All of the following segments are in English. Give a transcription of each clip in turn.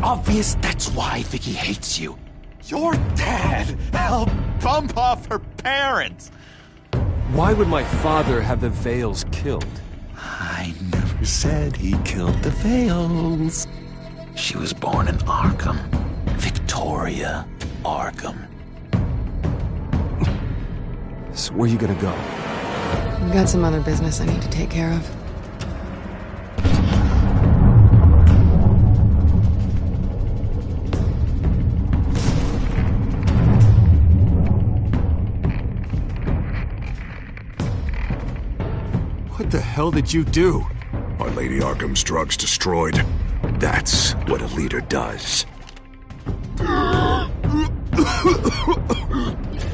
obvious that's why Vicky hates you. Your dad helped bump off her parents. Why would my father have the Vales killed? I never said he killed the Vales. She was born in Arkham. Victoria Arkham. So where you gonna go? I've got some other business I need to take care of. What the hell did you do? Our Lady Arkham's drugs destroyed. That's what a leader does.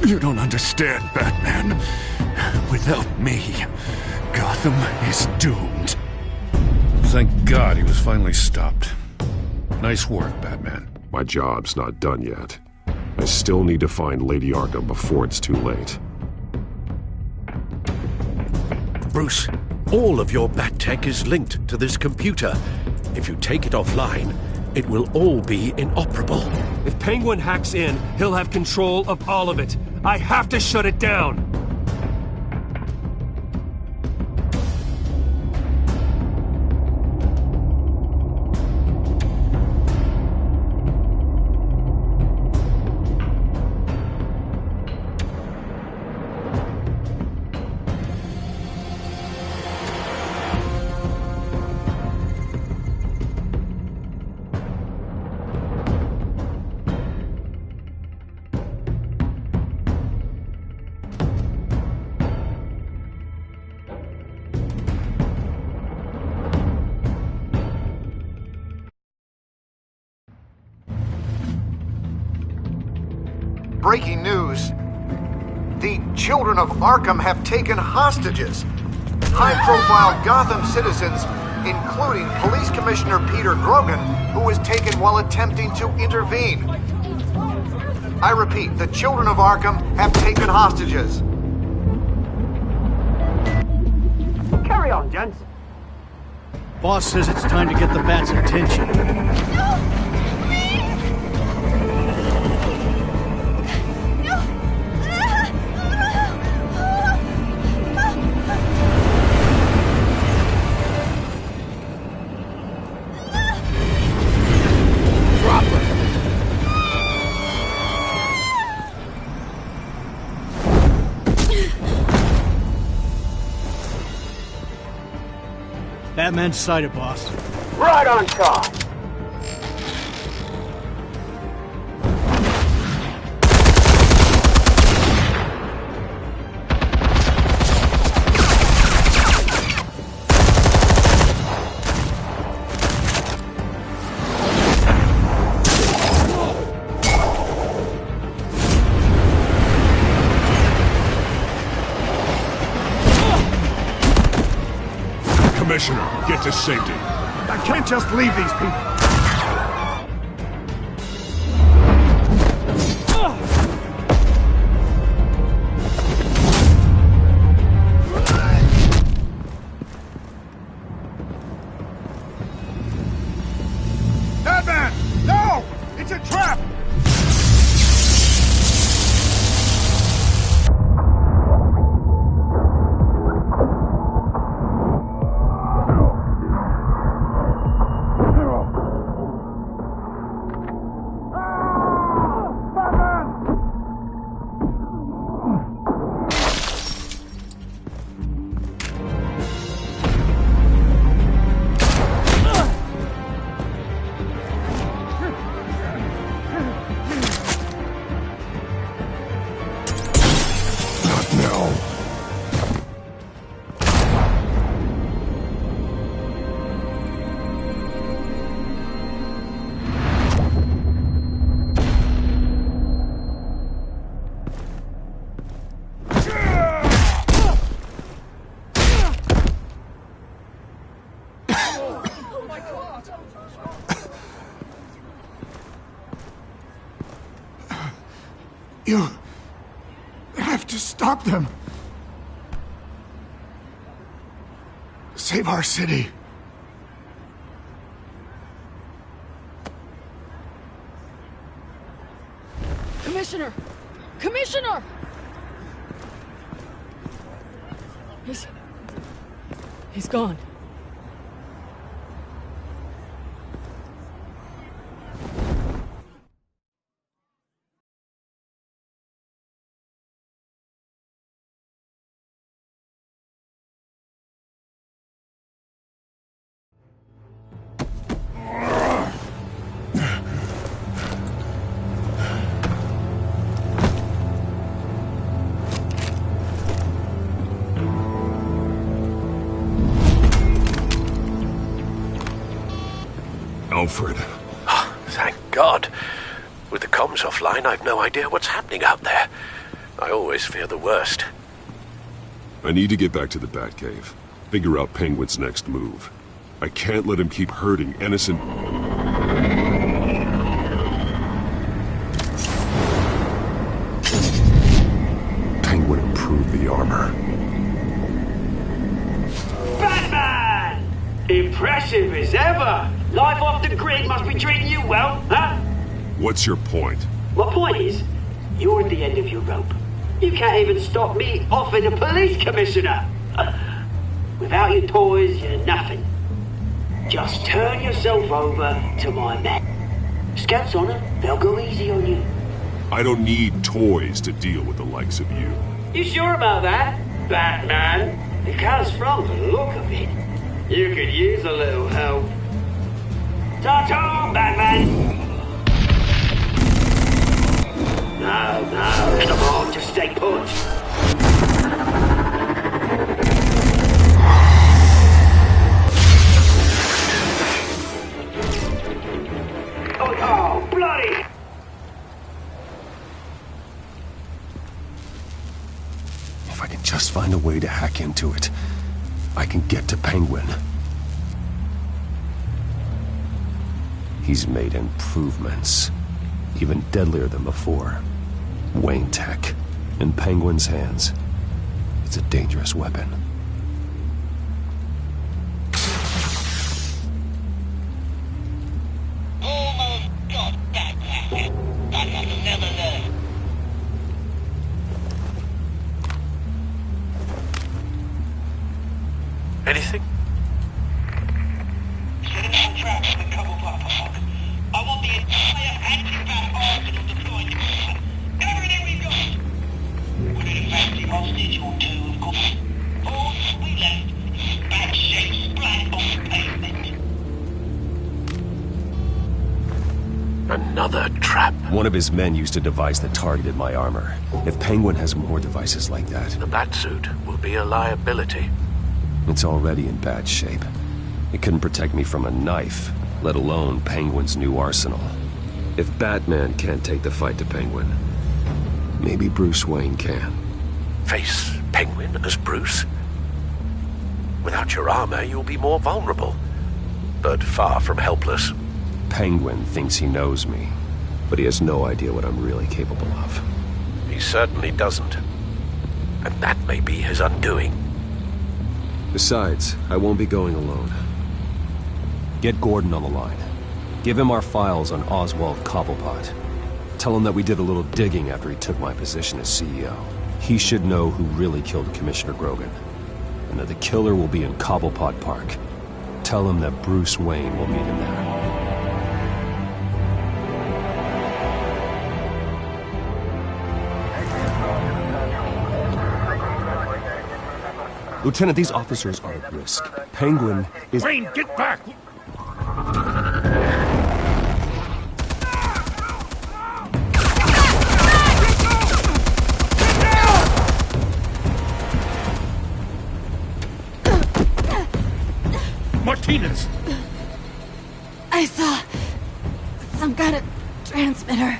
You don't understand, Batman. Without me, Gotham is doomed. Thank God he was finally stopped. Nice work, Batman. My job's not done yet. I still need to find Lady Arkham before it's too late. Bruce, all of your Bat-Tech is linked to this computer. If you take it offline, it will all be inoperable. If Penguin hacks in, he'll have control of all of it. I have to shut it down! Breaking news. The children of Arkham have taken hostages. High-profile Gotham citizens, including Police Commissioner Peter Grogan, who was taken while attempting to intervene. I repeat, the children of Arkham have taken hostages. Carry on, gents. Boss says it's time to get the Bat's attention. No! Batman's sighted, boss. Right on top. Commissioner, get to safety. I can't just leave these people. Batman! No! It's a trap! You have to stop them. Save our city. Commissioner! Commissioner! He's gone. Alfred. Oh, thank God. With the comms offline, I've no idea what's happening out there. I always fear the worst. I need to get back to the Batcave. Figure out Penguin's next move. I can't let him keep hurting innocent... Penguin improved the armor. Batman! Impressive as ever! Life off the grid must be treating you well, huh? What's your point? My point is, you're at the end of your rope. You can't even stop me offing a police commissioner. Without your toys, you're nothing. Just turn yourself over to my men. Scouts on it, they'll go easy on you. I don't need toys to deal with the likes of you. You sure about that, Batman? Because from the look of it, you could use a little help. Ta-ta, Batman! No, come on, just stay put. Oh, bloody! If I can just find a way to hack into it, I can get to Penguin. He's made improvements, even deadlier than before. Wayne Tech, in Penguin's hands. It's a dangerous weapon. Almost got that racket, but I'll never learn. Anything? Set another trap for the couple car park. I want the entire anti-bat arsenal deployed to everything we've got. We need a fancy hostage or two, of course. All we left is bad shape splat on the pavement. Another trap. One of his men used a device that targeted my armor. If Penguin has more devices like that... The Batsuit will be a liability. It's already in bad shape. It couldn't protect me from a knife, let alone Penguin's new arsenal. If Batman can't take the fight to Penguin, maybe Bruce Wayne can. Face Penguin as Bruce? Without your armor, you'll be more vulnerable, but far from helpless. Penguin thinks he knows me, but he has no idea what I'm really capable of. He certainly doesn't. And that may be his undoing. Besides, I won't be going alone. Get Gordon on the line. Give him our files on Oswald Cobblepot. Tell him that we did a little digging after he took my position as CEO. He should know who really killed Commissioner Grogan, and that the killer will be in Cobblepot Park. Tell him that Bruce Wayne will meet him there. Lieutenant, these officers are at risk. Penguin is... Wayne, get back! Martinez! I saw some kind of transmitter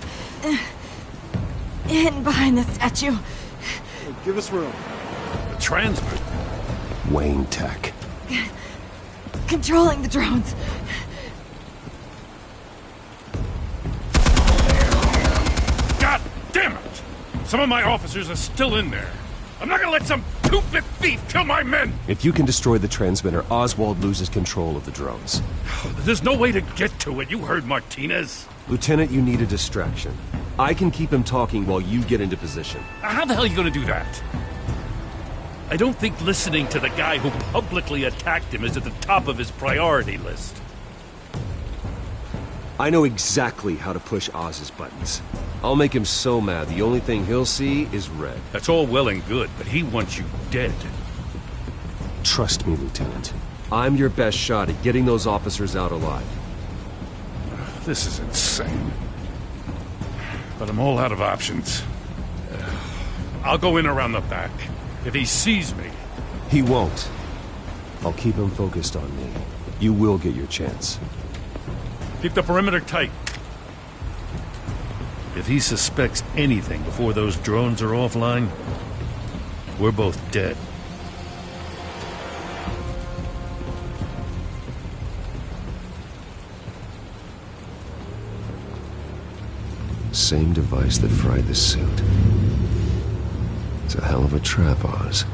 hidden behind the statue. Hey, give us room. The transmitter? Wayne Tech. Controlling the drones. God damn it! Some of my officers are still in there. I'm not gonna let some two-bit thief kill my men! If you can destroy the transmitter, Oswald loses control of the drones. There's no way to get to it. You heard Martinez. Lieutenant, you need a distraction. I can keep him talking while you get into position. How the hell are you gonna do that? I don't think listening to the guy who publicly attacked him is at the top of his priority list. I know exactly how to push Oz's buttons. I'll make him so mad the only thing he'll see is red. That's all well and good, but he wants you dead. Trust me, Lieutenant. I'm your best shot at getting those officers out alive. This is insane. But I'm all out of options. I'll go in around the back. If he sees me... He won't. I'll keep him focused on me. You will get your chance. Keep the perimeter tight. If he suspects anything before those drones are offline, we're both dead. Same device that fried the suit. It's a hell of a trap, Oz.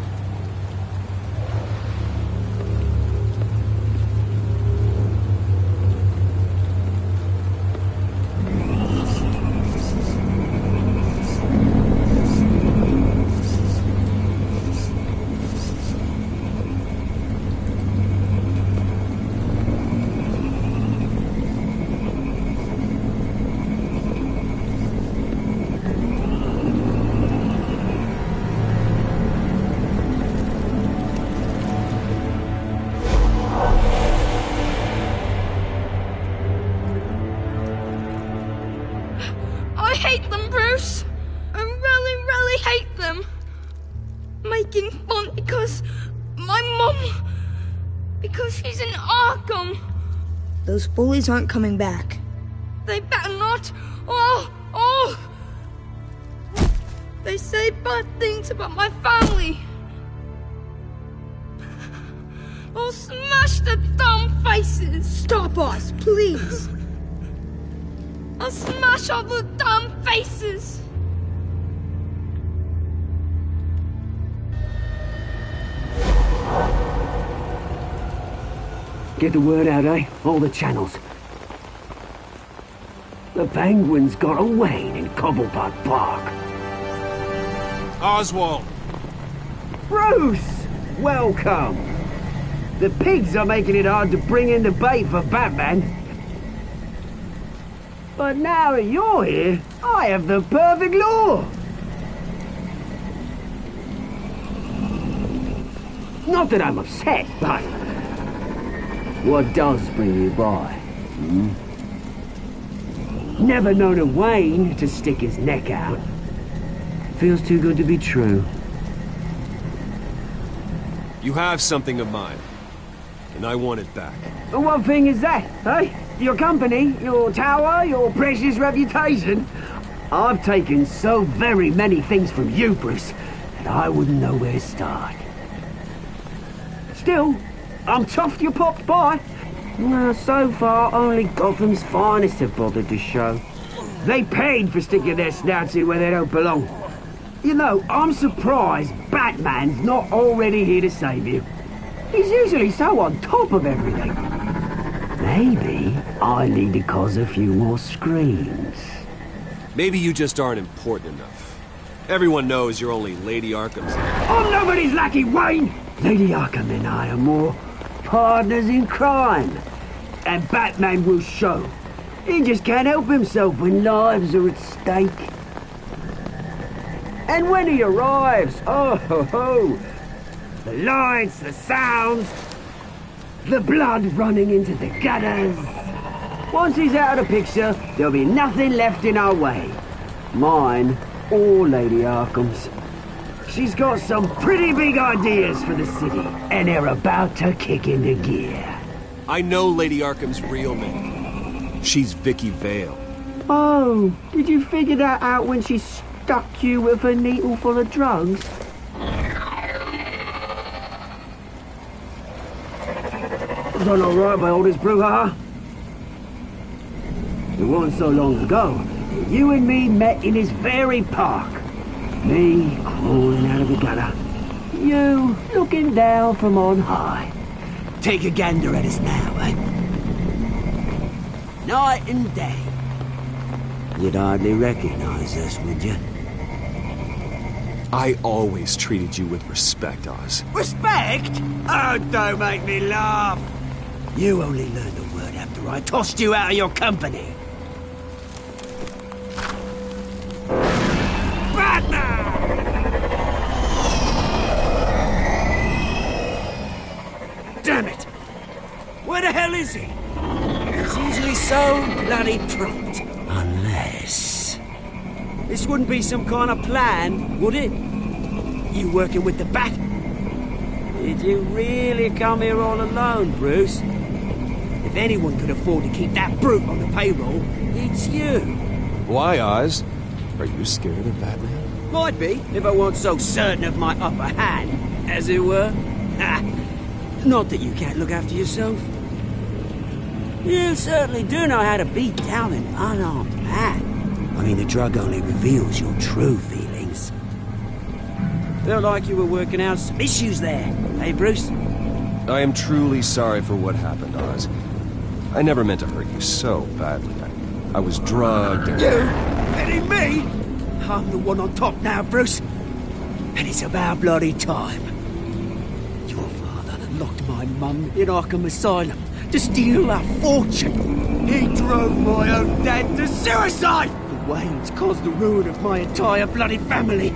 Those bullies aren't coming back. They better not. Oh! They say bad things about my family. I'll smash the dumb faces. Stop us, please. I'll smash all the dumb faces. Get the word out, eh? All the channels. The penguins got away in Cobblepot Park. Oswald! Bruce! Welcome! The pigs are making it hard to bring in the bait for Batman. But now that you're here, I have the perfect lure! Not that I'm upset, but... what does bring you by? Never known a Wayne to stick his neck out. Feels too good to be true. You have something of mine, and I want it back. What thing is that, eh? Your company, your tower, your precious reputation? I've taken so very many things from you, Bruce, that I wouldn't know where to start. Still, I'm chuffed you popped by. Well, so far, only Gotham's finest have bothered to show. They paid for sticking their snouts in where they don't belong. You know, I'm surprised Batman's not already here to save you. He's usually so on top of everything. Maybe I need to cause a few more screams. Maybe you just aren't important enough. Everyone knows you're only Lady Arkham's... I'm nobody's lackey, Wayne! Lady Arkham and I are more partners in crime. And Batman will show. He just can't help himself when lives are at stake. And when he arrives, oh ho ho! The lights, the sounds, the blood running into the gutters. Once he's out of the picture, there'll be nothing left in our way. Mine or Lady Arkham's. She's got some pretty big ideas for the city, and they're about to kick into gear. I know Lady Arkham's real name. She's Vicky Vale. Oh, did you figure that out when she stuck you with a needle full of drugs? Done all right by all this brouhaha? It wasn't so long ago that you and me met in this very park. Me crawling out of the gutter. You looking down from on high. Take a gander at us now, eh? Night and day. You'd hardly recognize us, would you? I always treated you with respect, Oz. Respect? Oh, don't make me laugh. You only learned the word after I tossed you out of your company. Damn it! Where the hell is he? He's usually so bloody prompt. Unless... This wouldn't be some kind of plan, would it? You working with the Bat? Did you really come here all alone, Bruce? If anyone could afford to keep that brute on the payroll, it's you. Why, Oz? Are you scared of Batman? Might be, if I weren't so certain of my upper hand, as it were. Not that you can't look after yourself. You certainly do know how to beat down an unarmed man. I mean, the drug only reveals your true feelings. Felt like you were working out some issues there, hey, Bruce? I am truly sorry for what happened, Oz. I never meant to hurt you so badly. I was drugged and... You? Betting me? I'm the one on top now, Bruce. And it's about bloody time. Your father locked my mum in Arkham Asylum to steal our fortune. He drove my own dad to suicide! The Waynes caused the ruin of my entire bloody family.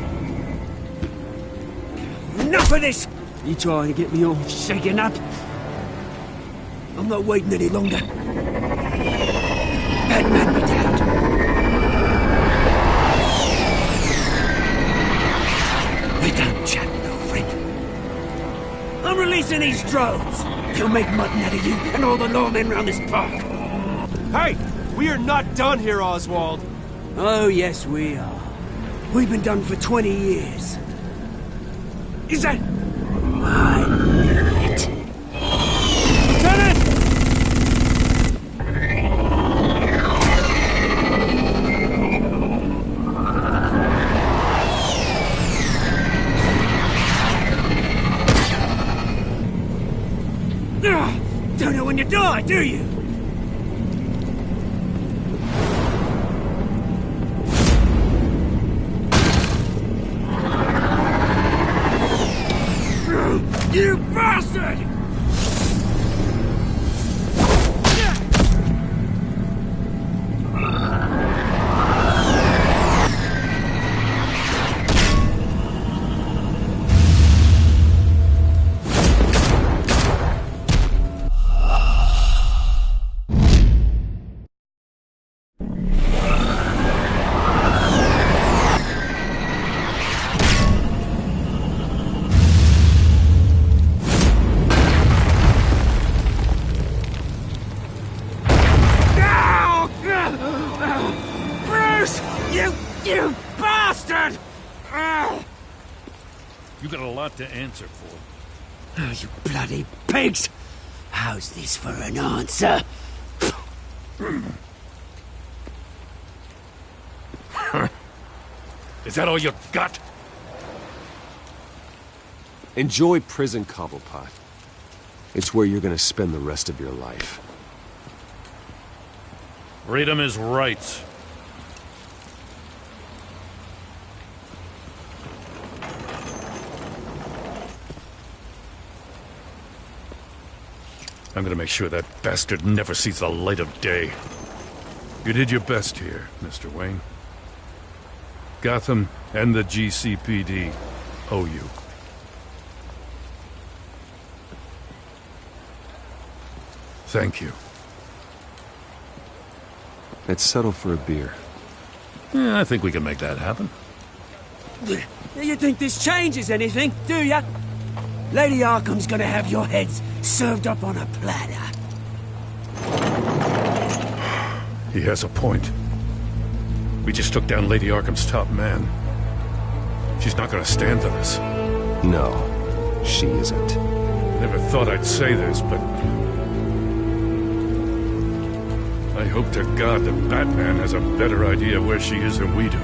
Enough of this! You trying to get me all shaken up? I'm not waiting any longer. Batman be damned. We're done chatting, old friend. I'm releasing these drones. They'll make mutton out of you and all the lawmen round this park. Hey! We are not done here, Oswald! Oh, yes, we are. We've been done for 20 years. Is that... I knew it. Turn it! Don't know when you die, do you? You bastard! You bastard! You got a lot to answer for. Oh, you bloody pigs! How's this for an answer? Is that all you got? Enjoy prison, Cobblepot. It's where you're gonna spend the rest of your life. Read him his rights. I'm gonna make sure that bastard never sees the light of day. You did your best here, Mr. Wayne. Gotham and the GCPD owe you. Thank you. Let's settle for a beer. Yeah, I think we can make that happen. You think this changes anything, do ya? Lady Arkham's gonna have your heads served up on a platter. He has a point. We just took down Lady Arkham's top man. She's not gonna stand for this. No, she isn't. Never thought I'd say this, but... I hope to God that Batman has a better idea where she is than we do.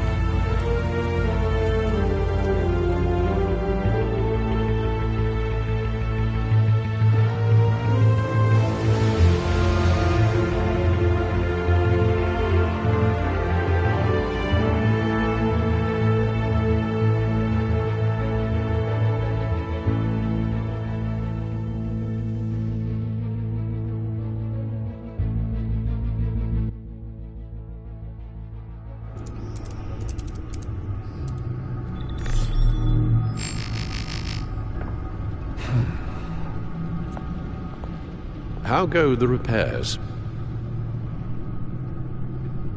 How go the repairs?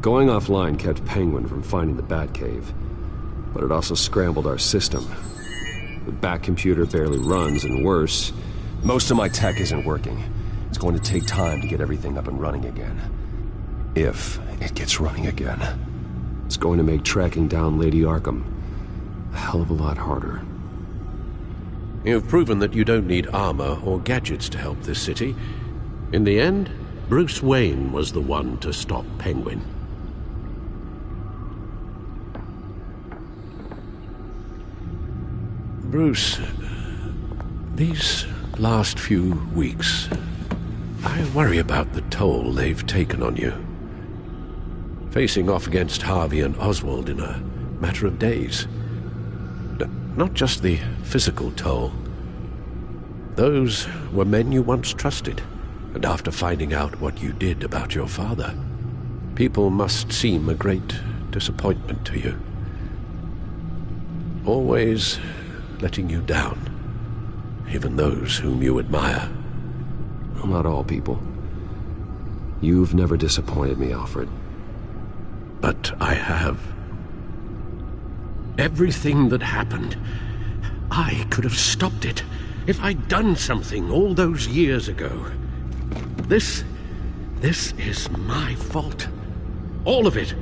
Going offline kept Penguin from finding the Batcave, but it also scrambled our system. The Bat computer barely runs, and worse, most of my tech isn't working. It's going to take time to get everything up and running again. If it gets running again. It's going to make tracking down Lady Arkham a hell of a lot harder. You've proven that you don't need armor or gadgets to help this city. In the end, Bruce Wayne was the one to stop Penguin. Bruce, these last few weeks, I worry about the toll they've taken on you. Facing off against Harvey and Oswald in a matter of days. Not just the physical toll. Those were men you once trusted, and after finding out what you did about your father, people must seem a great disappointment to you. Always letting you down, even those whom you admire. Well, not all people. You've never disappointed me, Alfred. But I have. Everything that happened, I could have stopped it if I'd done something all those years ago. This is my fault. All of it.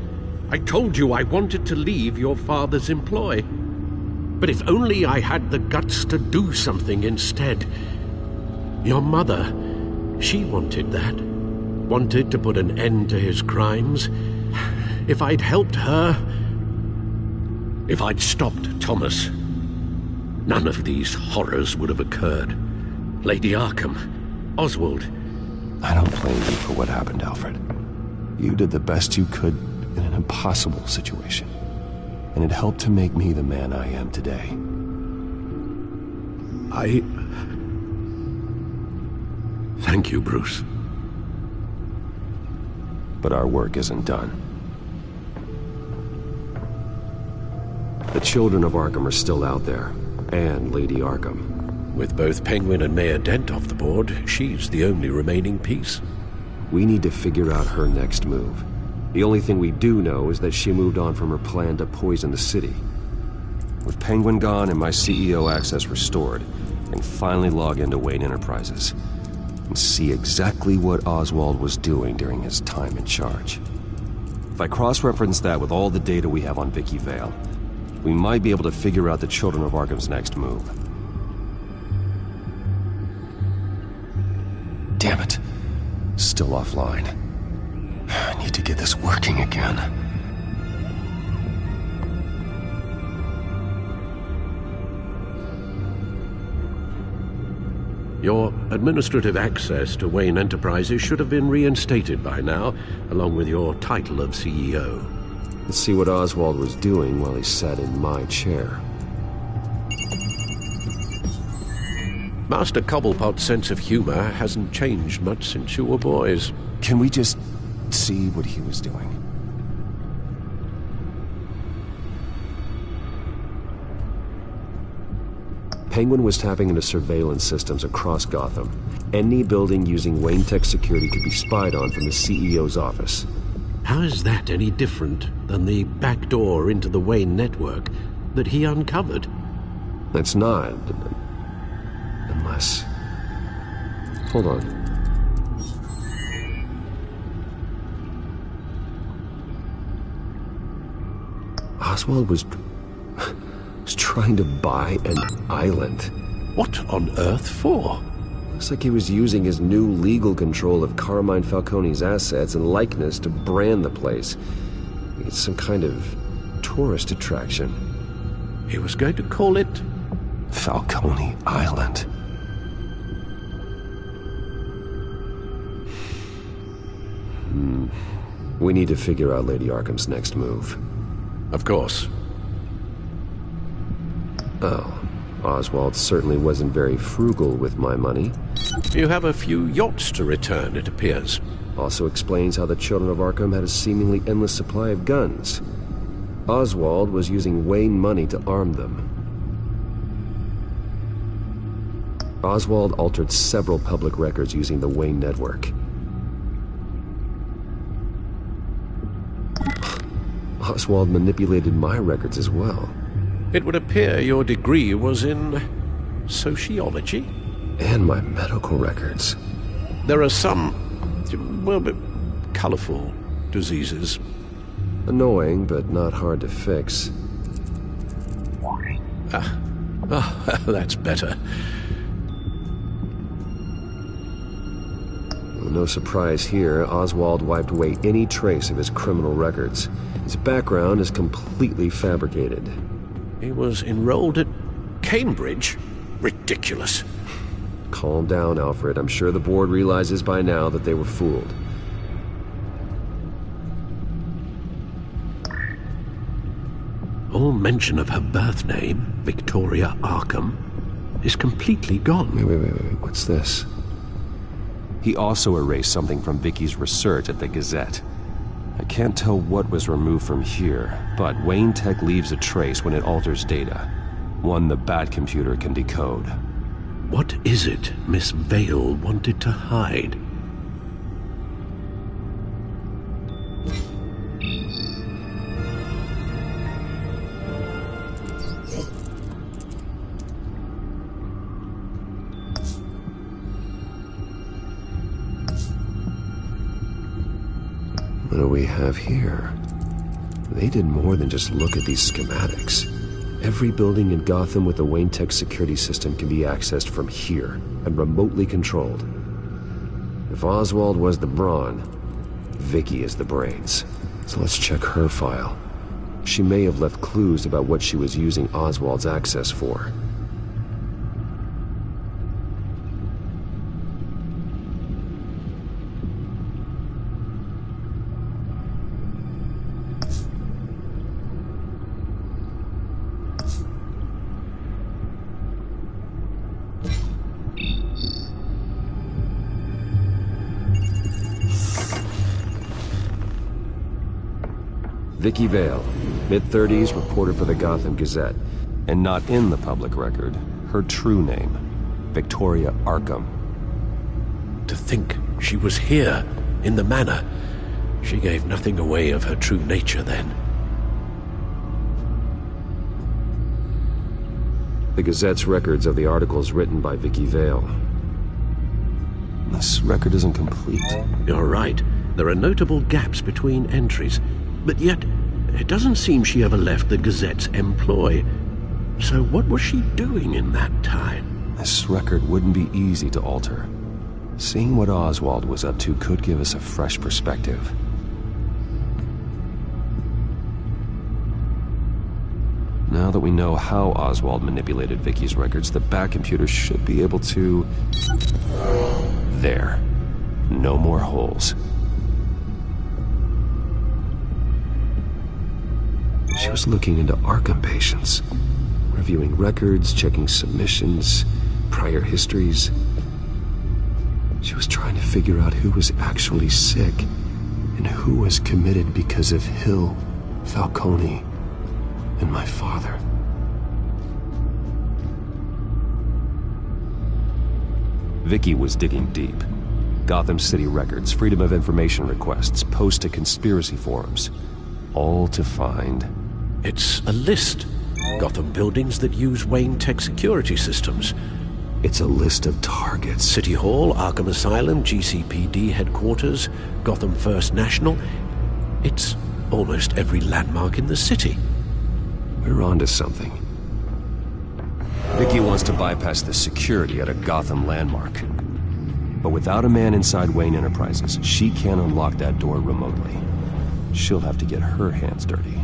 I told you I wanted to leave your father's employ. But if only I had the guts to do something instead. Your mother, she wanted that. Wanted to put an end to his crimes. If I'd helped her, if I'd stopped Thomas, none of these horrors would have occurred. Lady Arkham, Oswald. I don't blame you for what happened, Alfred. You did the best you could in an impossible situation. And it helped to make me the man I am today. Thank you, Bruce. But our work isn't done. The children of Arkham are still out there, and Lady Arkham. With both Penguin and Mayor Dent off the board, she's the only remaining piece. We need to figure out her next move. The only thing we do know is that she moved on from her plan to poison the city. With Penguin gone and my CEO access restored, I can finally log into Wayne Enterprises and see exactly what Oswald was doing during his time in charge. If I cross-reference that with all the data we have on Vicky Vale, we might be able to figure out the Children of Arkham's next move. Damn it. Still offline. I need to get this working again. Your administrative access to Wayne Enterprises should have been reinstated by now, along with your title of CEO. Let's see what Oswald was doing while he sat in my chair. Master Cobblepot's sense of humor hasn't changed much since you were boys. Can we just see what he was doing? Penguin was tapping into surveillance systems across Gotham. Any building using Wayne Tech security could be spied on from the CEO's office. How is that any different than the back door into the Wayne network that he uncovered? That's not. Unless... Hold on. Oswald was trying to buy an island. What on earth for? Looks like he was using his new legal control of Carmine Falcone's assets and likeness to brand the place. It's some kind of tourist attraction. He was going to call it... Falcone Island. We need to figure out Lady Arkham's next move. Of course. Oh, Oswald certainly wasn't very frugal with my money. You have a few yachts to return, it appears. Also explains how the Children of Arkham had a seemingly endless supply of guns. Oswald was using Wayne money to arm them. Oswald altered several public records using the Wayne network. Oswald manipulated my records as well. It would appear your degree was in sociology? And my medical records. There are some, well, colorful diseases. Annoying, but not hard to fix. That's better. No surprise here, Oswald wiped away any trace of his criminal records. His background is completely fabricated. He was enrolled at Cambridge? Ridiculous. Calm down, Alfred. I'm sure the board realizes by now that they were fooled. All mention of her birth name, Victoria Arkham, is completely gone. Wait. What's this? He also erased something from Vicky's research at the Gazette. I can't tell what was removed from here, but Wayne Tech leaves a trace when it alters data. One the Bat computer can decode. What is it Miss Vale wanted to hide? What do we have here? They did more than just look at these schematics. Every building in Gotham with the Wayne Tech security system can be accessed from here and remotely controlled. If Oswald was the brawn, Vicky is the brains. So let's check her file. She may have left clues about what she was using Oswald's access for. Vicky Vale, mid-30s, reporter for the Gotham Gazette. And not in the public record, her true name, Victoria Arkham. To think she was here, in the manor. She gave nothing away of her true nature then. The Gazette's records of the articles written by Vicky Vale. This record isn't complete. You're right. There are notable gaps between entries. But yet, it doesn't seem she ever left the Gazette's employ. So what was she doing in that time? This record wouldn't be easy to alter. Seeing what Oswald was up to could give us a fresh perspective. Now that we know how Oswald manipulated Vicky's records, the Bat computer should be able to... There. No more holes. She was looking into Arkham patients, reviewing records, checking submissions, prior histories. She was trying to figure out who was actually sick and who was committed because of Hill, Falcone, and my father. Vicky was digging deep. Gotham City records, Freedom of Information requests, posts to conspiracy forums. All to find... It's a list. Gotham buildings that use Wayne Tech security systems. It's a list of targets. City Hall, Arkham Asylum, GCPD headquarters, Gotham First National. It's almost every landmark in the city. We're onto something. Vicky wants to bypass the security at a Gotham landmark. But without a man inside Wayne Enterprises, she can't unlock that door remotely. She'll have to get her hands dirty.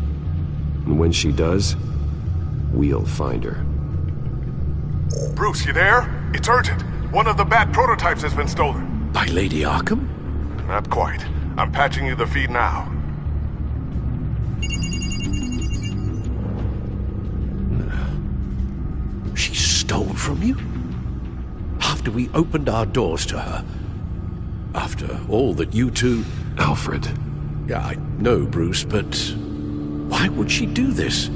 And when she does, we'll find her. Bruce, you there? It's urgent. One of the Bat prototypes has been stolen. By Lady Arkham? Not quite. I'm patching you the feed now. She stole from you? After we opened our doors to her? After all that you two... Alfred. Yeah, I know, Bruce, but... why would she do this?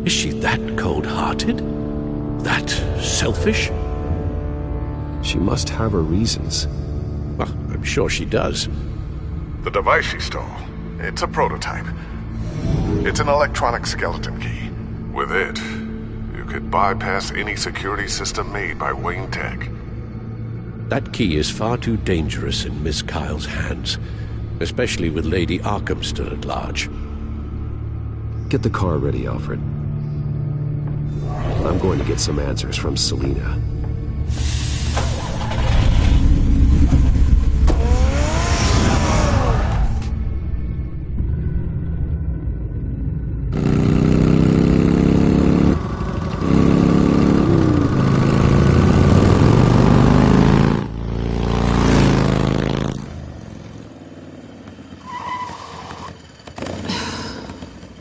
Is she that cold-hearted? that selfish? She must have her reasons. Well, I'm sure she does. The device she stole, it's a prototype. It's an electronic skeleton key. With it, you could bypass any security system made by Wayne Tech. That key is far too dangerous in Miss Kyle's hands, especially with Lady Arkham still at large. Get the car ready, Alfred. I'm going to get some answers from Selina.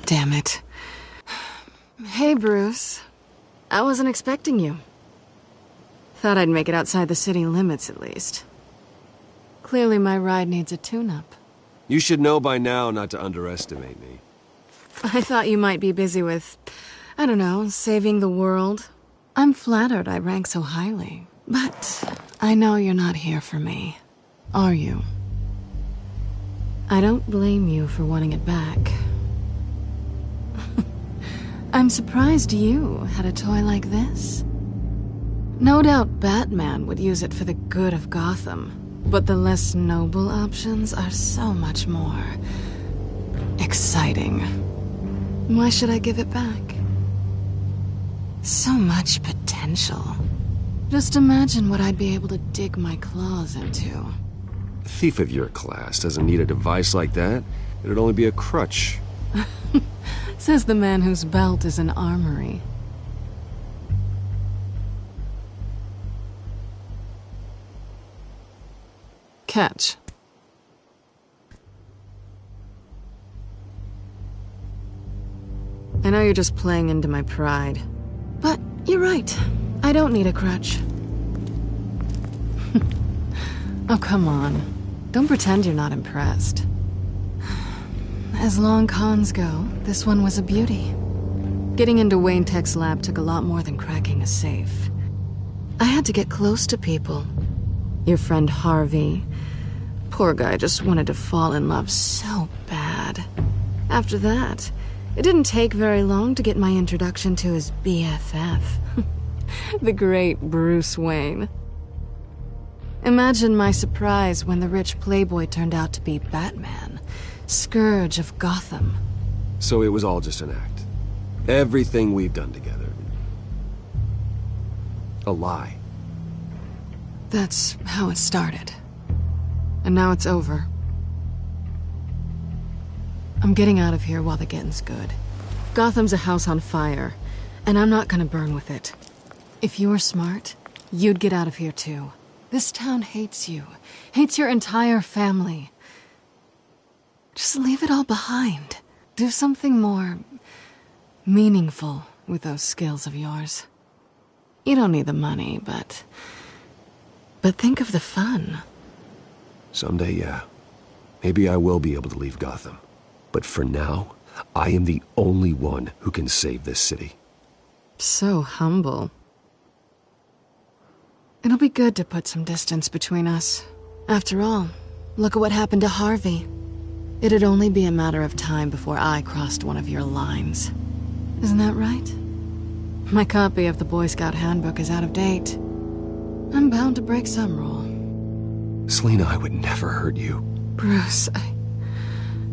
Damn it. Hey, Bruce. I wasn't expecting you. Thought I'd make it outside the city limits, at least. Clearly my ride needs a tune-up. You should know by now not to underestimate me. I thought you might be busy with, I don't know, saving the world. I'm flattered I rank so highly. But I know you're not here for me, are you? I don't blame you for wanting it back. I'm surprised you had a toy like this. No doubt Batman would use it for the good of Gotham, but the less noble options are so much more exciting. Why should I give it back? So much potential. Just imagine what I'd be able to dig my claws into. A thief of your class doesn't need a device like that. It'd only be a crutch. Says the man whose belt is an armory. Catch. I know you're just playing into my pride, but you're right. I don't need a crutch. Oh, come on. Don't pretend you're not impressed. As long cons go, this one was a beauty. Getting into Wayne Tech's lab took a lot more than cracking a safe. I had to get close to people. Your friend Harvey. Poor guy just wanted to fall in love so bad. After that, it didn't take very long to get my introduction to his BFF. The great Bruce Wayne. Imagine my surprise when the rich playboy turned out to be Batman. Scourge of Gotham. So it was all just an act. Everything we've done together. A lie. That's how it started. And now it's over. I'm getting out of here while the getting's good. Gotham's a house on fire, and I'm not gonna burn with it. If you were smart, you'd get out of here too. This town hates you. Hates your entire family. Just leave it all behind. Do something more meaningful with those skills of yours. You don't need the money, but think of the fun. Someday, yeah. Maybe I will be able to leave Gotham. But for now, I am the only one who can save this city. So humble. It'll be good to put some distance between us. After all, look at what happened to Harvey. It'd only be a matter of time before I crossed one of your lines. Isn't that right? My copy of the Boy Scout Handbook is out of date. I'm bound to break some rule. Selina, I would never hurt you. Bruce,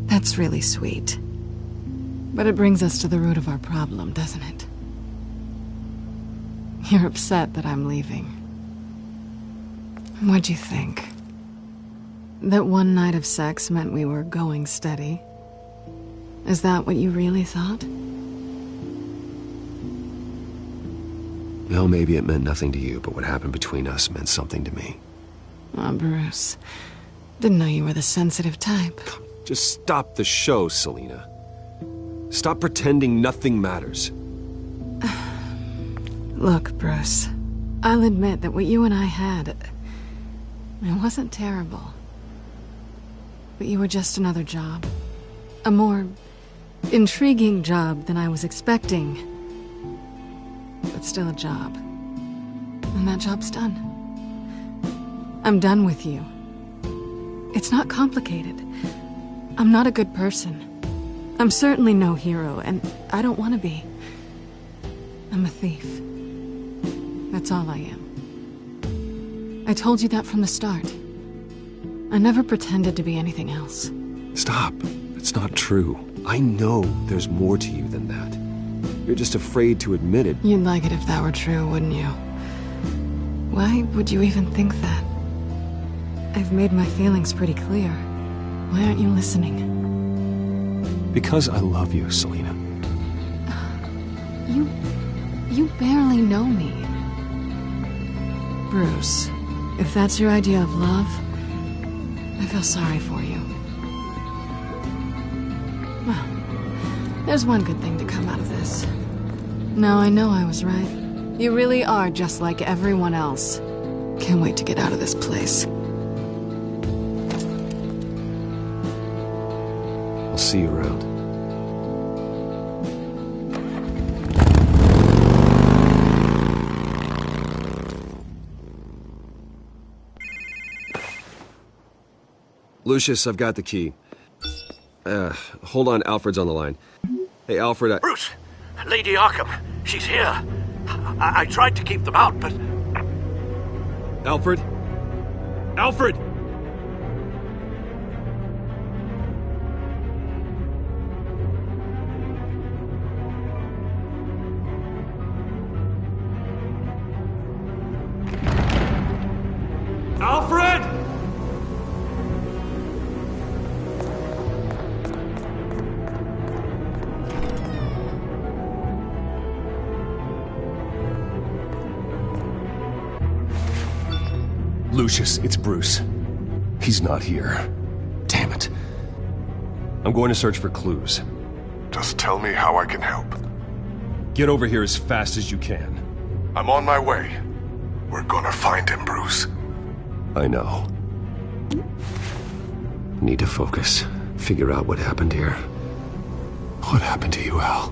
that's really sweet. But it brings us to the root of our problem, doesn't it? You're upset that I'm leaving. What'd you think? That one night of sex meant we were going steady? Is that what you really thought? Well, maybe it meant nothing to you, but what happened between us meant something to me. Oh, Bruce. Didn't know you were the sensitive type. Just stop the show, Selina. Stop pretending nothing matters. Look, Bruce. I'll admit that what you and I had, it wasn't terrible. But you were just another job. A more intriguing job than I was expecting. But it's still a job. And that job's done. I'm done with you. It's not complicated. I'm not a good person. I'm certainly no hero, and I don't want to be. I'm a thief. That's all I am. I told you that from the start. I never pretended to be anything else. Stop. It's not true. I know there's more to you than that. You're just afraid to admit it. You'd like it if that were true, wouldn't you? Why would you even think that? I've made my feelings pretty clear. Why aren't you listening? Because I love you, Selina. You barely know me. Bruce, if that's your idea of love, I feel sorry for you. Well, there's one good thing to come out of this. Now I know I was right. You really are just like everyone else. Can't wait to get out of this place. I'll see you around. Lucius, I've got the key. Hold on, Alfred's on the line. Hey, Alfred, Bruce! Lady Arkham, she's here. I tried to keep them out, but... Alfred? Alfred! Alfred! Lucius, it's Bruce. He's not here. Damn it. I'm going to search for clues. Just tell me how I can help. Get over here as fast as you can. I'm on my way. We're gonna find him, Bruce. I know. Need to focus. Figure out what happened here. What happened to you, Al?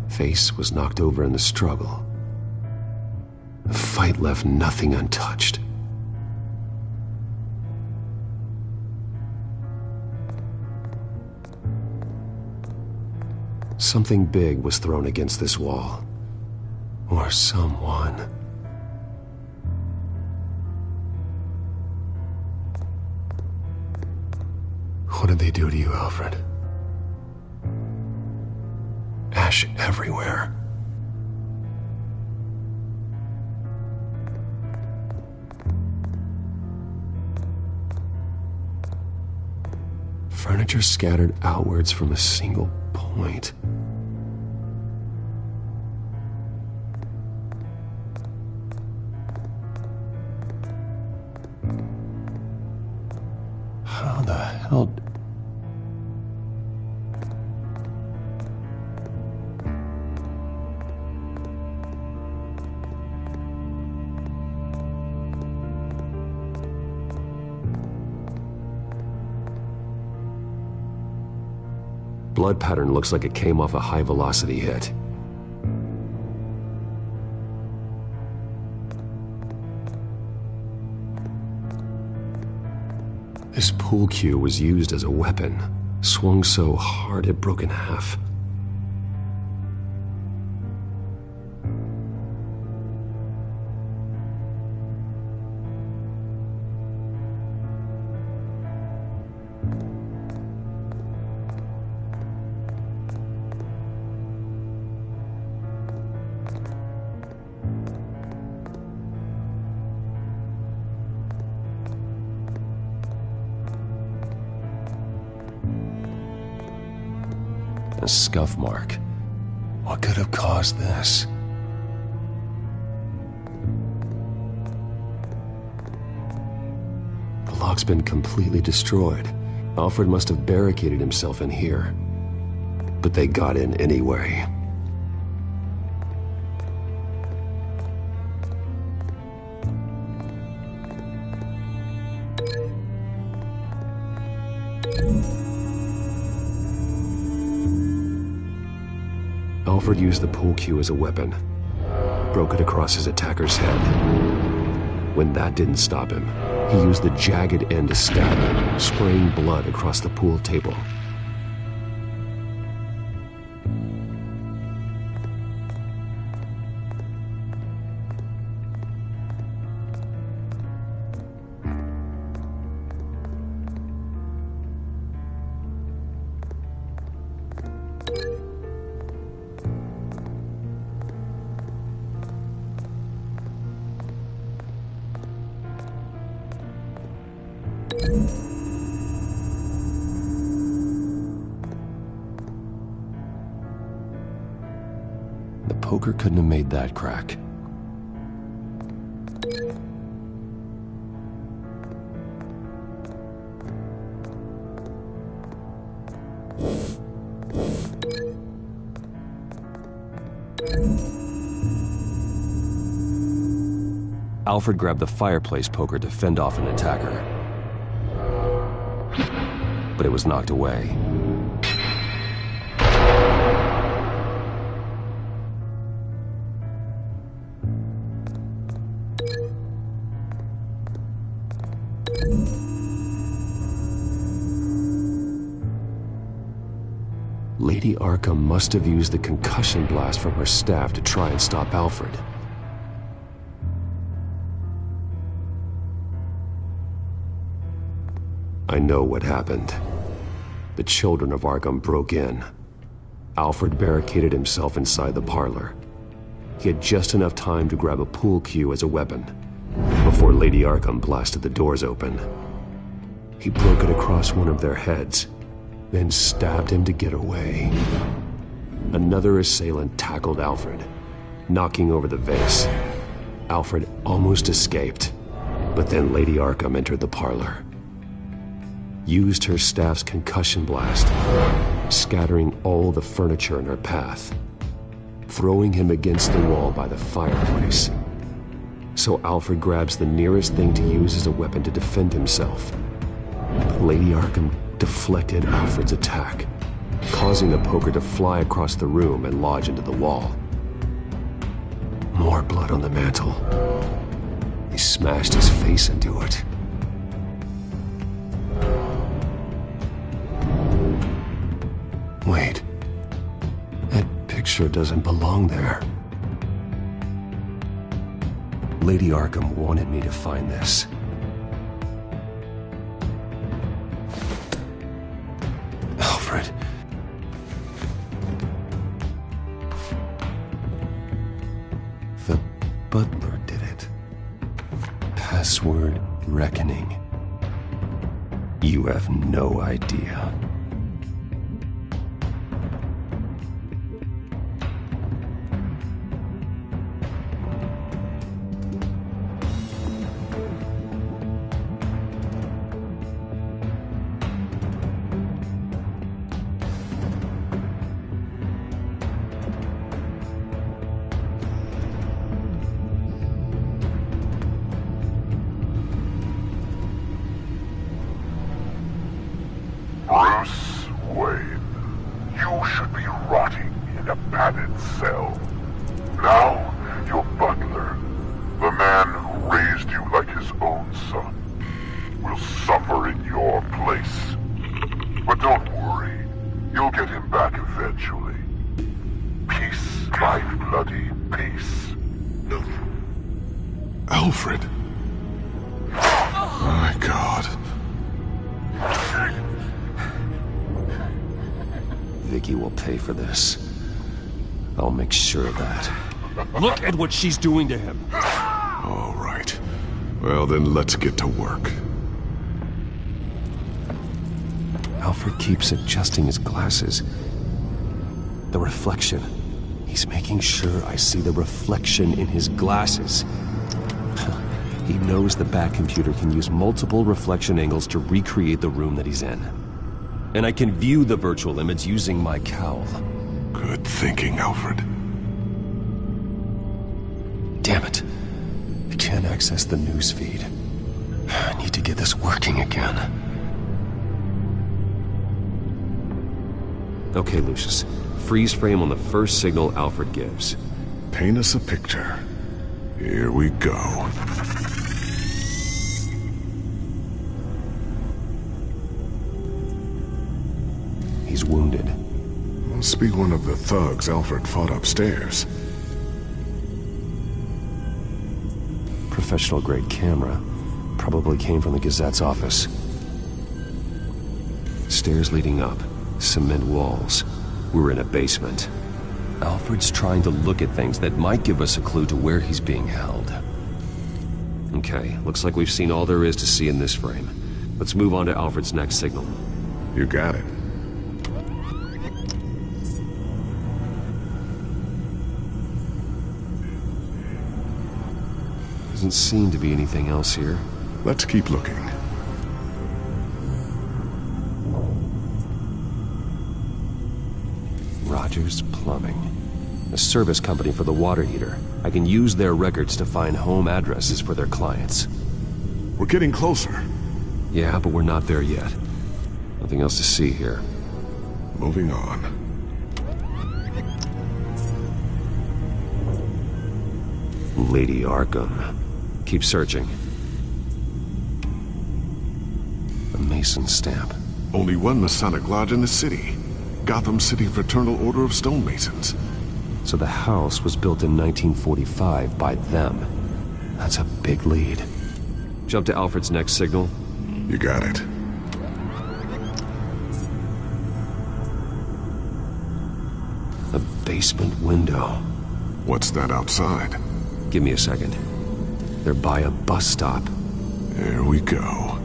Face was knocked over in the struggle. The fight left nothing untouched. Something big was thrown against this wall. Or someone. What did they do to you, Alfred? Ash everywhere. Furniture scattered outwards from a single point. How the hell... Blood pattern looks like it came off a high-velocity hit. This pool cue was used as a weapon, swung so hard it broke in half. A scuff mark. What could have caused this? The lock's been completely destroyed. Alfred must have barricaded himself in here. But they got in anyway. Alfred used the pool cue as a weapon, broke it across his attacker's head. When that didn't stop him, he used the jagged end to stab him, spraying blood across the pool table. The poker couldn't have made that crack. Alfred grabbed the fireplace poker to fend off an attacker, but it was knocked away. Lady Arkham must have used the concussion blast from her staff to try and stop Alfred. I know what happened. The children of Arkham broke in. Alfred barricaded himself inside the parlor. He had just enough time to grab a pool cue as a weapon before Lady Arkham blasted the doors open. He broke it across one of their heads, then stabbed him to get away. Another assailant tackled Alfred, knocking over the vase. Alfred almost escaped, but then Lady Arkham entered the parlor, used her staff's concussion blast, scattering all the furniture in her path, throwing him against the wall by the fireplace. So Alfred grabs the nearest thing to use as a weapon to defend himself. But Lady Arkham deflected Alfred's attack, causing the poker to fly across the room and lodge into the wall. More blood on the mantel. He smashed his face into it. Wait. That picture doesn't belong there. Lady Arkham wanted me to find this. Alfred. The butler did it. Password reckoning. You have no idea. Bruce Wayne, you should be rotting in a padded cell. Now, your butler, the man who raised you like his own son, will suffer in your place. But don't worry, you'll get him back eventually. Peace, my bloody peace. Alfred. My God. Vicky will pay for this. I'll make sure of that. Look at what she's doing to him. All right. Well, then let's get to work. Alfred keeps adjusting his glasses. The reflection. He's making sure I see the reflection in his glasses. He knows the Batcomputer can use multiple reflection angles to recreate the room that he's in. And I can view the virtual image using my cowl. Good thinking, Alfred. Damn it. I can't access the news feed. I need to get this working again. Okay, Lucius. Freeze frame on the first signal Alfred gives. Paint us a picture. Here we go. He's wounded. Must be one of the thugs Alfred fought upstairs. Professional-grade camera. Probably came from the Gazette's office. Stairs leading up. Cement walls. We're in a basement. Alfred's trying to look at things that might give us a clue to where he's being held. Okay, looks like we've seen all there is to see in this frame. Let's move on to Alfred's next signal. You got it. Doesn't seem to be anything else here. Let's keep looking. Rogers Plumbing. A service company for the water heater. I can use their records to find home addresses for their clients. We're getting closer. Yeah, but we're not there yet. Nothing else to see here. Moving on. Lady Arkham. Keep searching. A Mason stamp. Only one Masonic lodge in the city. Gotham City Fraternal Order of Stonemasons. So the house was built in 1945 by them. That's a big lead. Jump to Alfred's next signal. You got it. A basement window. What's that outside? Give me a second. They're by a bus stop. There we go.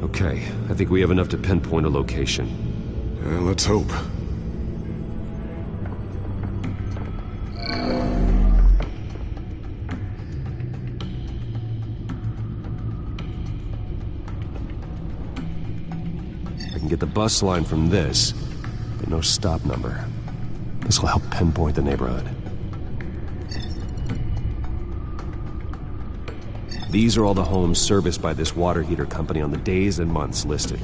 Okay, I think we have enough to pinpoint a location. Let's hope. I can get the bus line from this, but no stop number. This will help pinpoint the neighborhood. These are all the homes serviced by this water heater company on the days and months listed.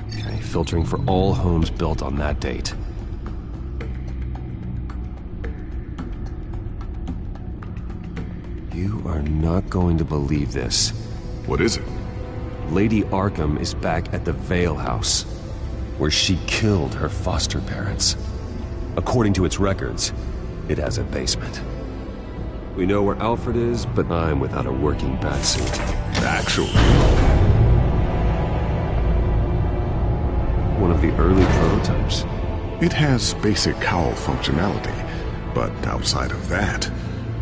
Okay, filtering for all homes built on that date. You are not going to believe this. What is it? Lady Arkham is back at the Vale House, where she killed her foster parents. According to its records, it has a basement. We know where Alfred is, but I'm without a working batsuit. Actually. One of the early prototypes. It has basic cowl functionality, but outside of that,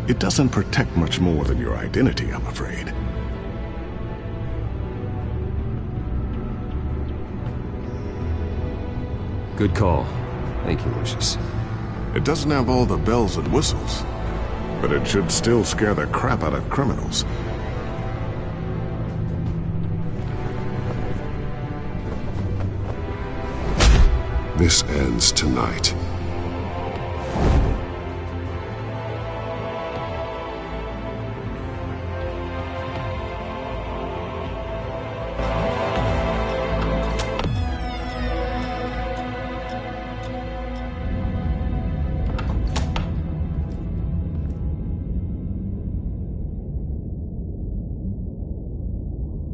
it doesn't protect much more than your identity, I'm afraid. Good call. Thank you, Lucius. It doesn't have all the bells and whistles, but it should still scare the crap out of criminals. This ends tonight.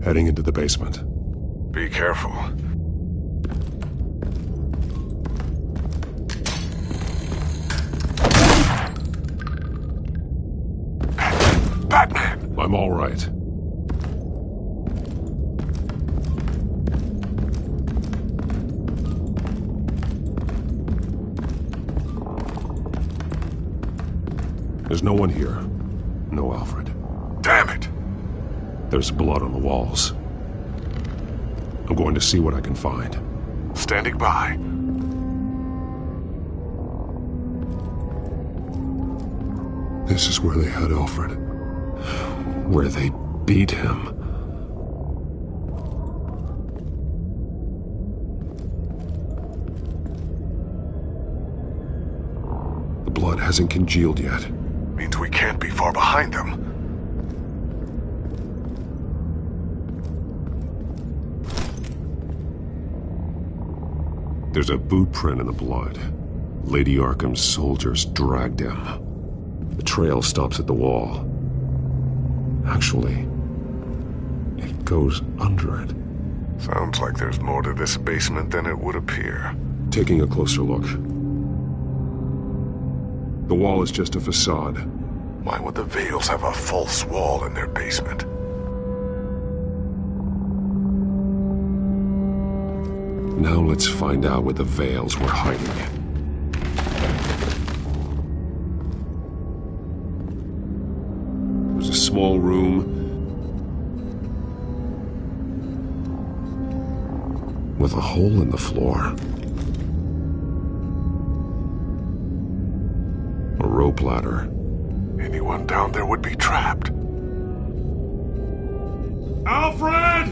Heading into the basement. Be careful. Batman! I'm all right. There's no one here. No Alfred. Damn it! There's blood on the walls. I'm going to see what I can find. Standing by. This is where they had Alfred. Where they beat him. The blood hasn't congealed yet. Means we can't be far behind them. There's a boot print in the blood. Lady Arkham's soldiers dragged him. The trail stops at the wall. Actually, it goes under it. Sounds like there's more to this basement than it would appear. Taking a closer look. The wall is just a facade. Why would the Vales have a false wall in their basement? Now let's find out where the Vales were hiding. It was a small room with a hole in the floor. A rope ladder. Anyone down there would be trapped. Alfred!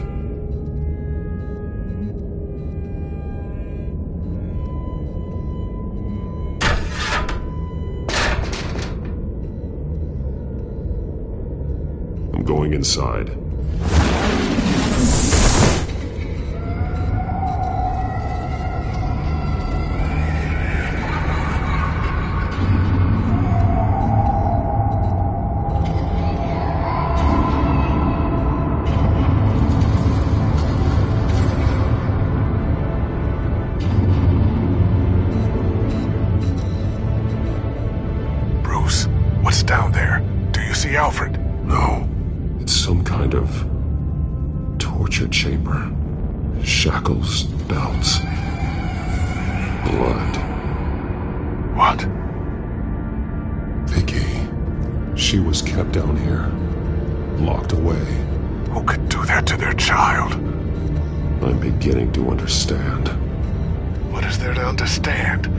I'm going inside. Bruce, what's down there? Do you see Alfred? No. It's some kind of torture chamber. Shackles, belts, blood. What? Vicky. She was kept down here, locked away. Who could do that to their child? I'm beginning to understand. What is there to understand?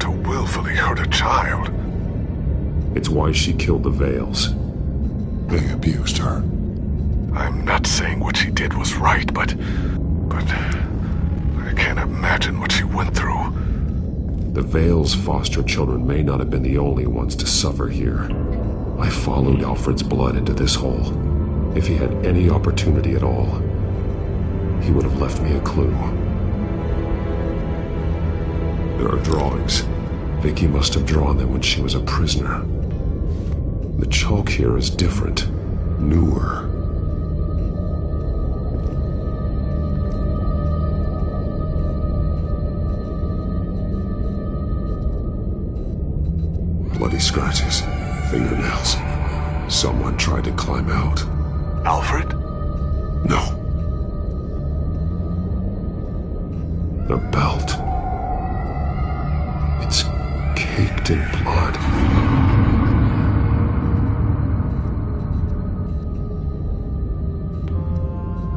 To willfully hurt a child? It's why she killed the Vales. They abused her. I'm not saying what she did was right, but I can't imagine what she went through. The Vales' foster children may not have been the only ones to suffer here. I followed Alfred's blood into this hole. If he had any opportunity at all, he would have left me a clue. There are drawings. Vicky must have drawn them when she was a prisoner. The chalk here is different, newer. Bloody scratches, fingernails. Someone tried to climb out. Alfred? No. The belt. It's caked in blood.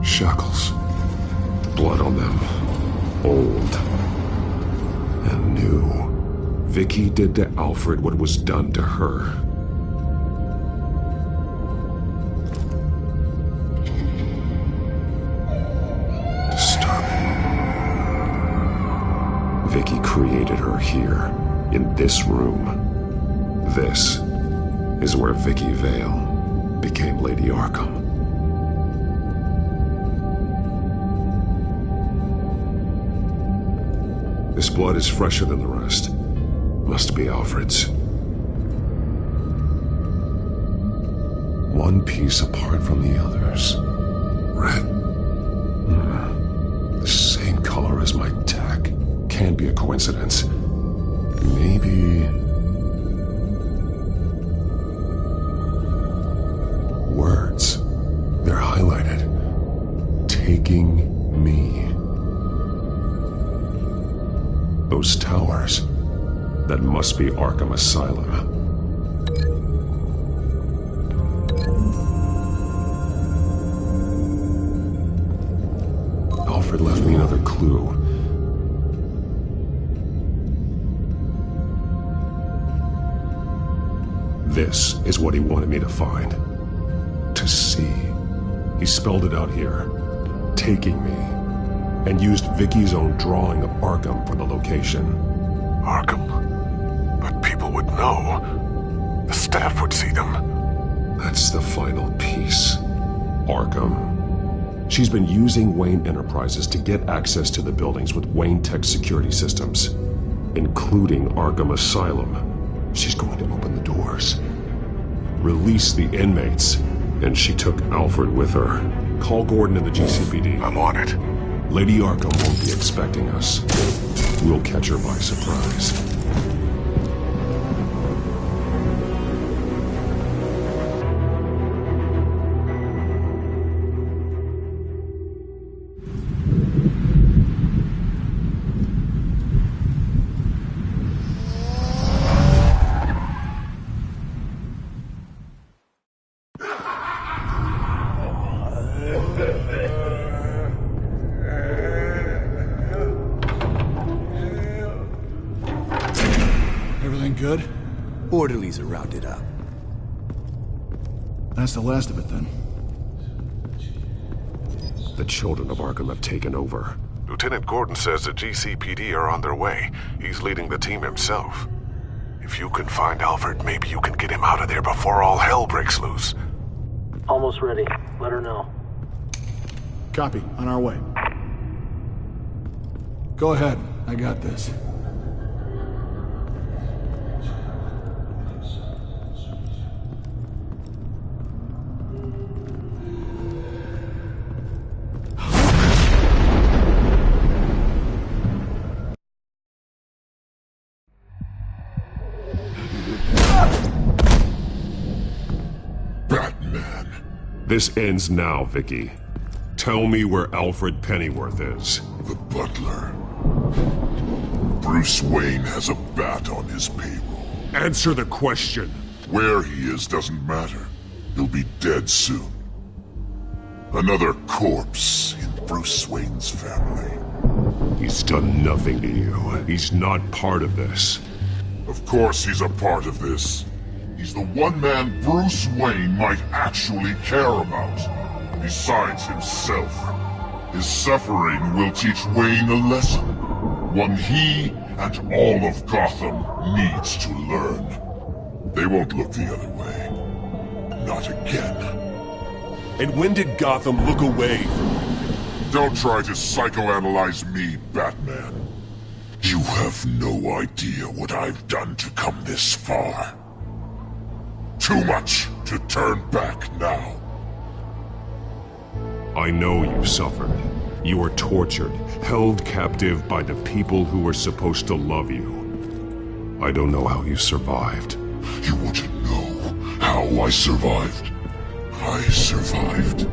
Shackles. Blood on them. Old. And new. Vicky did to Alfred what was done to her. Disturbing. Vicky created her here, in this room. This is where Vicky Vale became Lady Arkham. This blood is fresher than the rest. Must be Alfred's. One piece apart from the others. Red. The same color as my tech. Can't be a coincidence. Maybe... words. They're highlighted. Taking me. Those towers. That must be Arkham Asylum. Alfred left me another clue. This is what he wanted me to find. To see. He spelled it out here. Taking me. And used Vicky's own drawing of Arkham for the location. Arkham? But people would know. The staff would see them. That's the final piece. Arkham. She's been using Wayne Enterprises to get access to the buildings with Wayne Tech security systems, including Arkham Asylum. She's going to open the doors, release the inmates, and she took Alfred with her. Call Gordon and the GCPD. I'm on it. Lady Arkham won't be expecting us. We'll catch her by surprise. Good? Orderlies are rounded up. That's the last of it, then. The children of Arkham have taken over. Lieutenant Gordon says the GCPD are on their way. He's leading the team himself. If you can find Alfred, maybe you can get him out of there before all hell breaks loose. Almost ready. Let her know. Copy. On our way. Go ahead. I got this. This ends now, Vicky. Tell me where Alfred Pennyworth is. The butler. Bruce Wayne has a bat on his payroll. Answer the question. Where he is doesn't matter. He'll be dead soon. Another corpse in Bruce Wayne's family. He's done nothing to you. He's not part of this. Of course he's a part of this. He's the one man Bruce Wayne might actually care about. Besides himself. His suffering will teach Wayne a lesson. One he and all of Gotham needs to learn. They won't look the other way. Not again. And when did Gotham look away from you? Don't try to psychoanalyze me, Batman. You have no idea what I've done to come this far. Too much to turn back now. I know you suffered. You were tortured, held captive by the people who were supposed to love you. I don't know how you survived. You want to know how I survived? I survived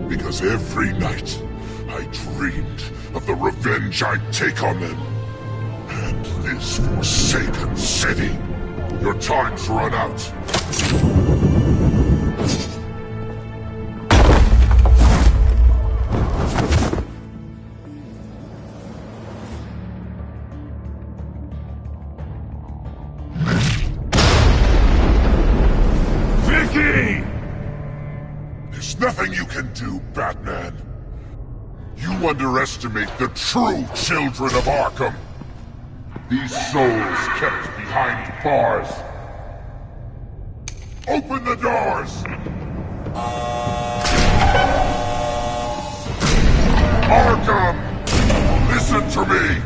because every night I dreamed of the revenge I'd take on them. And this forsaken city. Your time's run out. Vicky! There's nothing you can do, Batman. You underestimate the true children of Arkham. These souls kept behind bars. Open the doors! Arkham! Listen to me!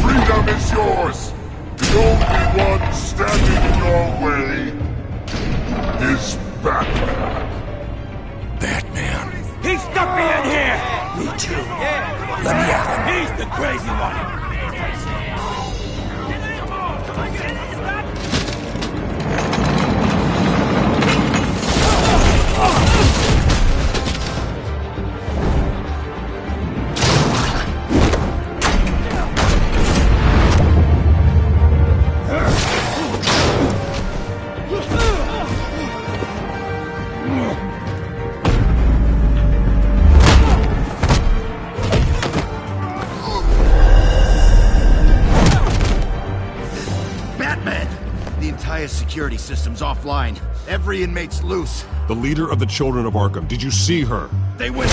Freedom is yours! The only one standing in your way is Batman. Batman. He stuck me in here! Me too. Let me at him. He's the crazy one! Security system's offline. Every inmate's loose. The leader of the Children of Arkham. Did you see her? They went...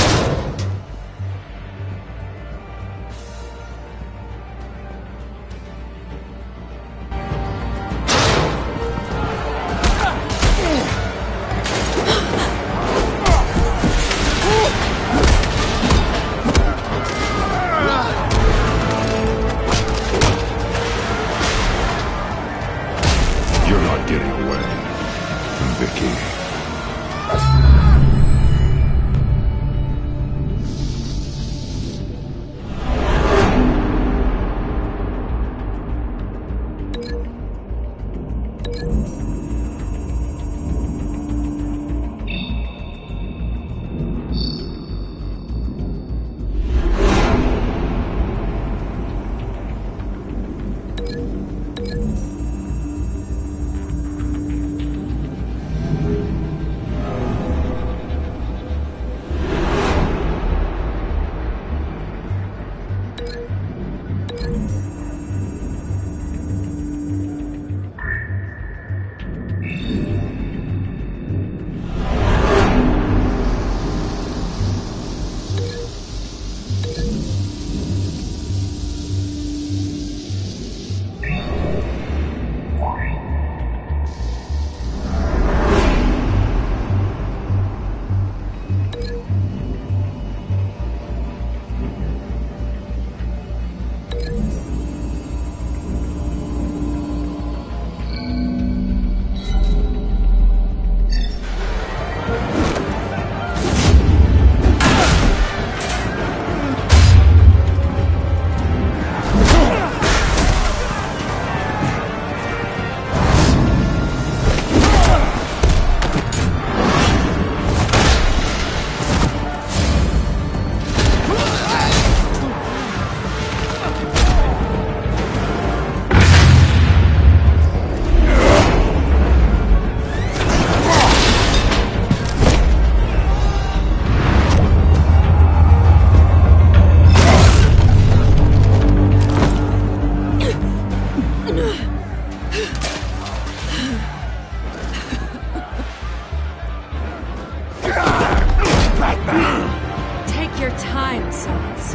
time, Sons.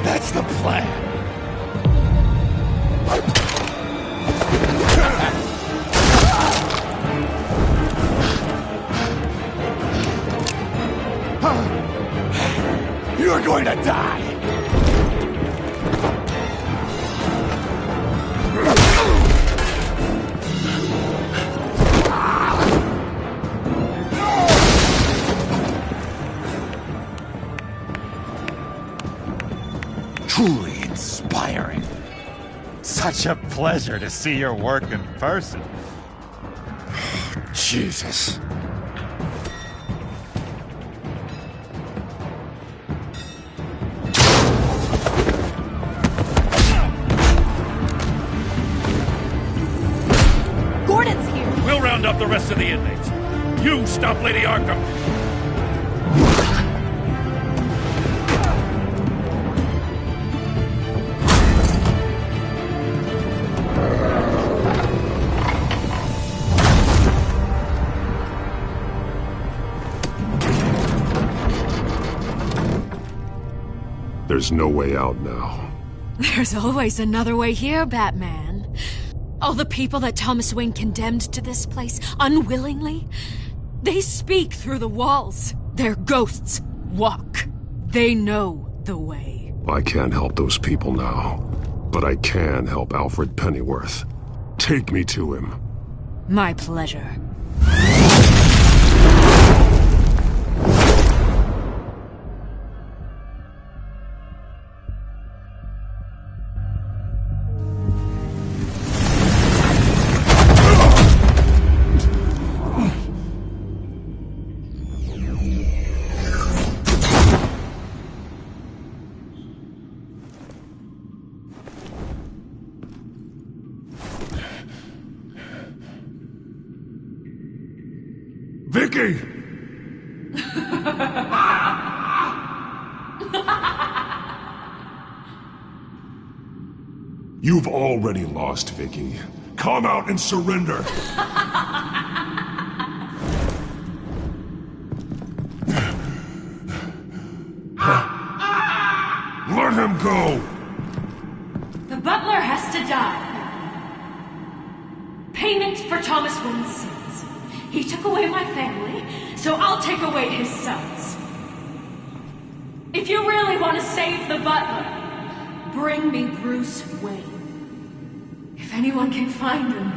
That's the plan. You're going to die! Truly inspiring. Such a pleasure to see your work in person. Jesus. Gordon's here. We'll round up the rest of the inmates. You stop Lady Arkham. There's no way out now. There's always another way here, Batman. All the people that Thomas Wayne condemned to this place unwillingly, they speak through the walls. Their ghosts walk. They know the way. I can't help those people now, but I can help Alfred Pennyworth. Take me to him. My pleasure. Vicky! You've already lost, Vicky. Come out and surrender! Let him go! The butler has to die. Payment for Thomas Wayne's sins. He took away my family, so I'll take away his sons. If you really want to save the butler, bring me Bruce Wayne. If anyone can find him,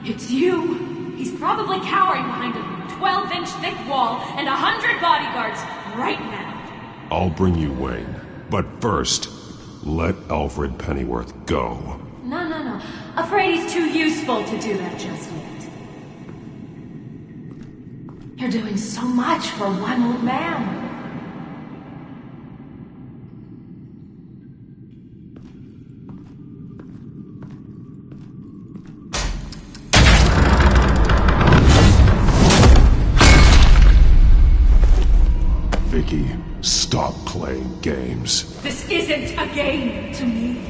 it's you. He's probably cowering behind a 12-inch thick wall and 100 bodyguards right now. I'll bring you Wayne, but first, let Alfred Pennyworth go. No. Afraid he's too useful to do that just yet. You're doing so much for one old man. Vicky, stop playing games. This isn't a game to me.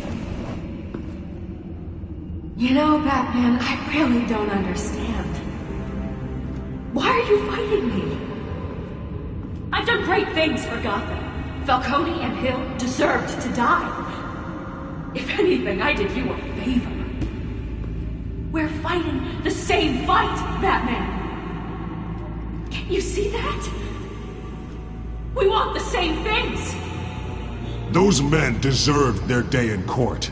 You know, Batman, I really don't understand. Why are you fighting me? I've done great things for Gotham. Falcone and Hill deserved to die. If anything, I did you a favor. We're fighting the same fight, Batman. Can't you see that? We want the same things. Those men deserved their day in court,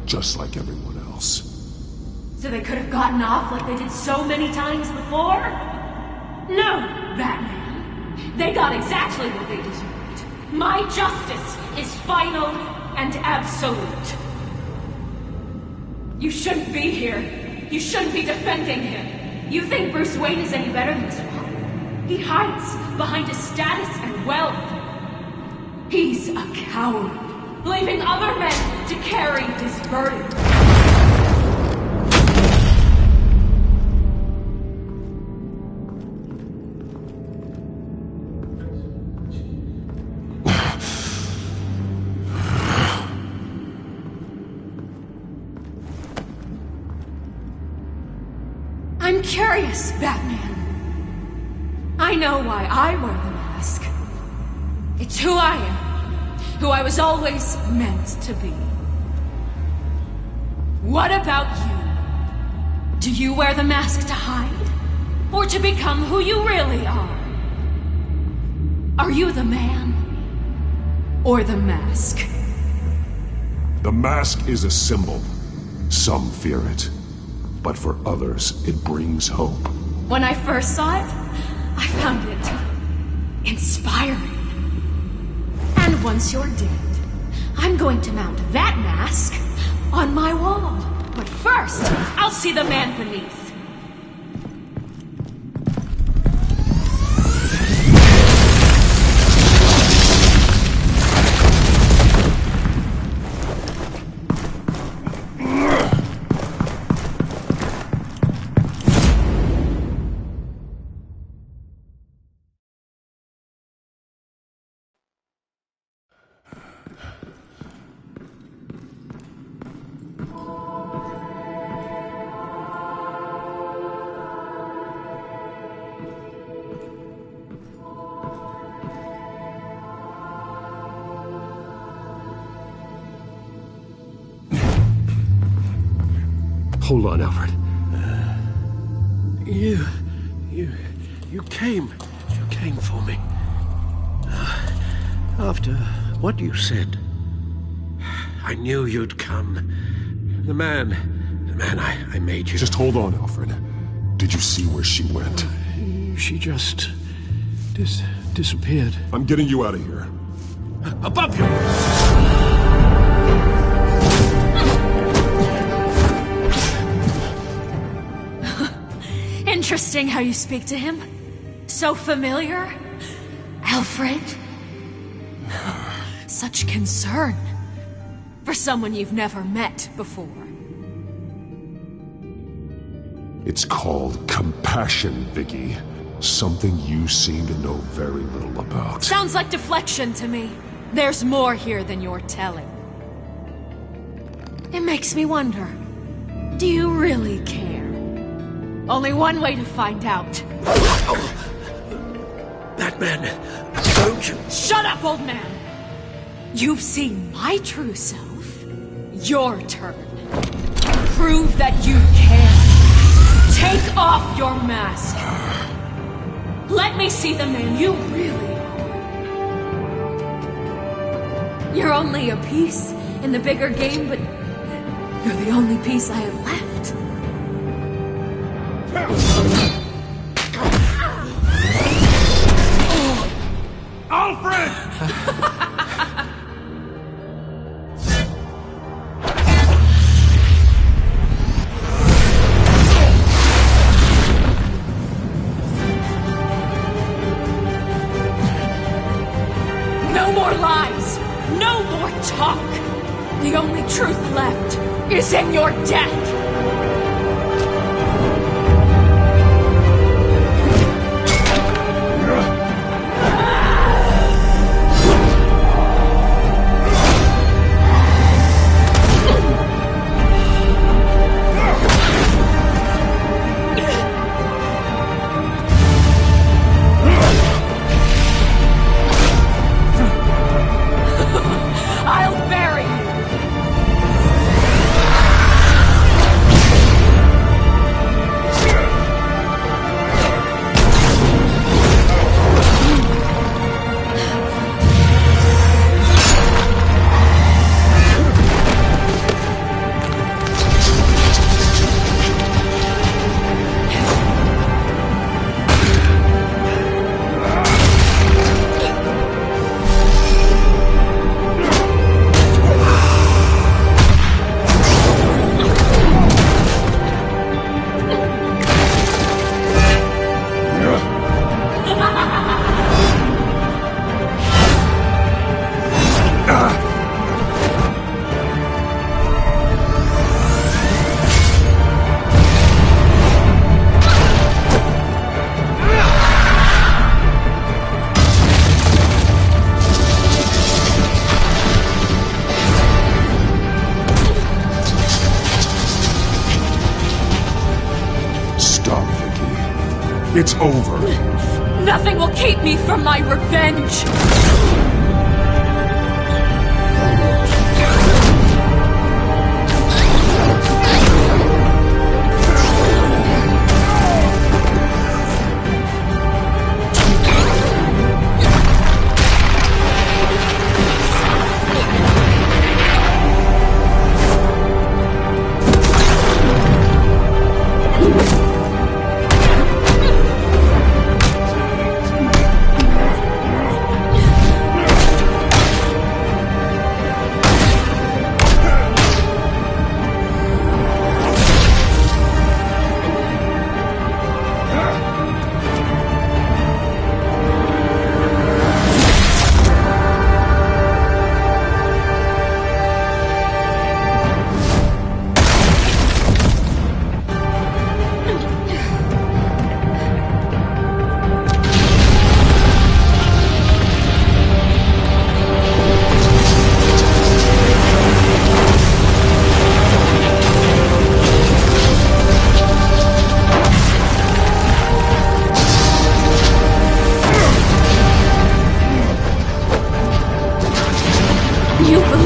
just like everyone else. So they could have gotten off like they did so many times before? No, Batman. They got exactly what they deserved. My justice is final and absolute. You shouldn't be here. You shouldn't be defending him. You think Bruce Wayne is any better than his father? He hides behind his status and wealth. He's a coward, leaving other men to carry his burden. I'm curious, Batman. I know why I wear the mask. It It's who I am. Who I was always meant to be. What about you? Do you wear the mask to hide? Or to become who you really are? Are you the man? Or the mask? The mask is a symbol. Some fear it. But for others, it brings hope. When I first saw it, I found it inspiring. And once you're dead, I'm going to mount that mask on my wall. But first, I'll see the man beneath. Hold on, Alfred. You came for me. After what you said, I knew you'd come. The man I made you. Just hold on, Alfred. Did you see where she went? She just disappeared. I'm getting you out of here. Above you! Interesting how you speak to him. So familiar. Alfred. Such concern. For someone you've never met before. It's called compassion, Vicky. Something you seem to know very little about. Sounds like deflection to me. There's more here than you're telling. It makes me wonder. Do you really care? Only one way to find out. That man, don't you... Shut up, old man! You've seen my true self. Your turn. Prove that you can. Take off your mask. Let me see the man you really are. You're only a piece in the bigger game, but you're the only piece I have left. Alfred! No more lies! No more talk! The only truth left is in your death! It's over. Nothing will keep me from my revenge!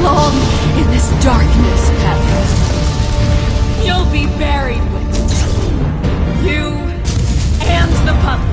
belong in this darkness, Pepper. You'll be buried with it. You and the butler.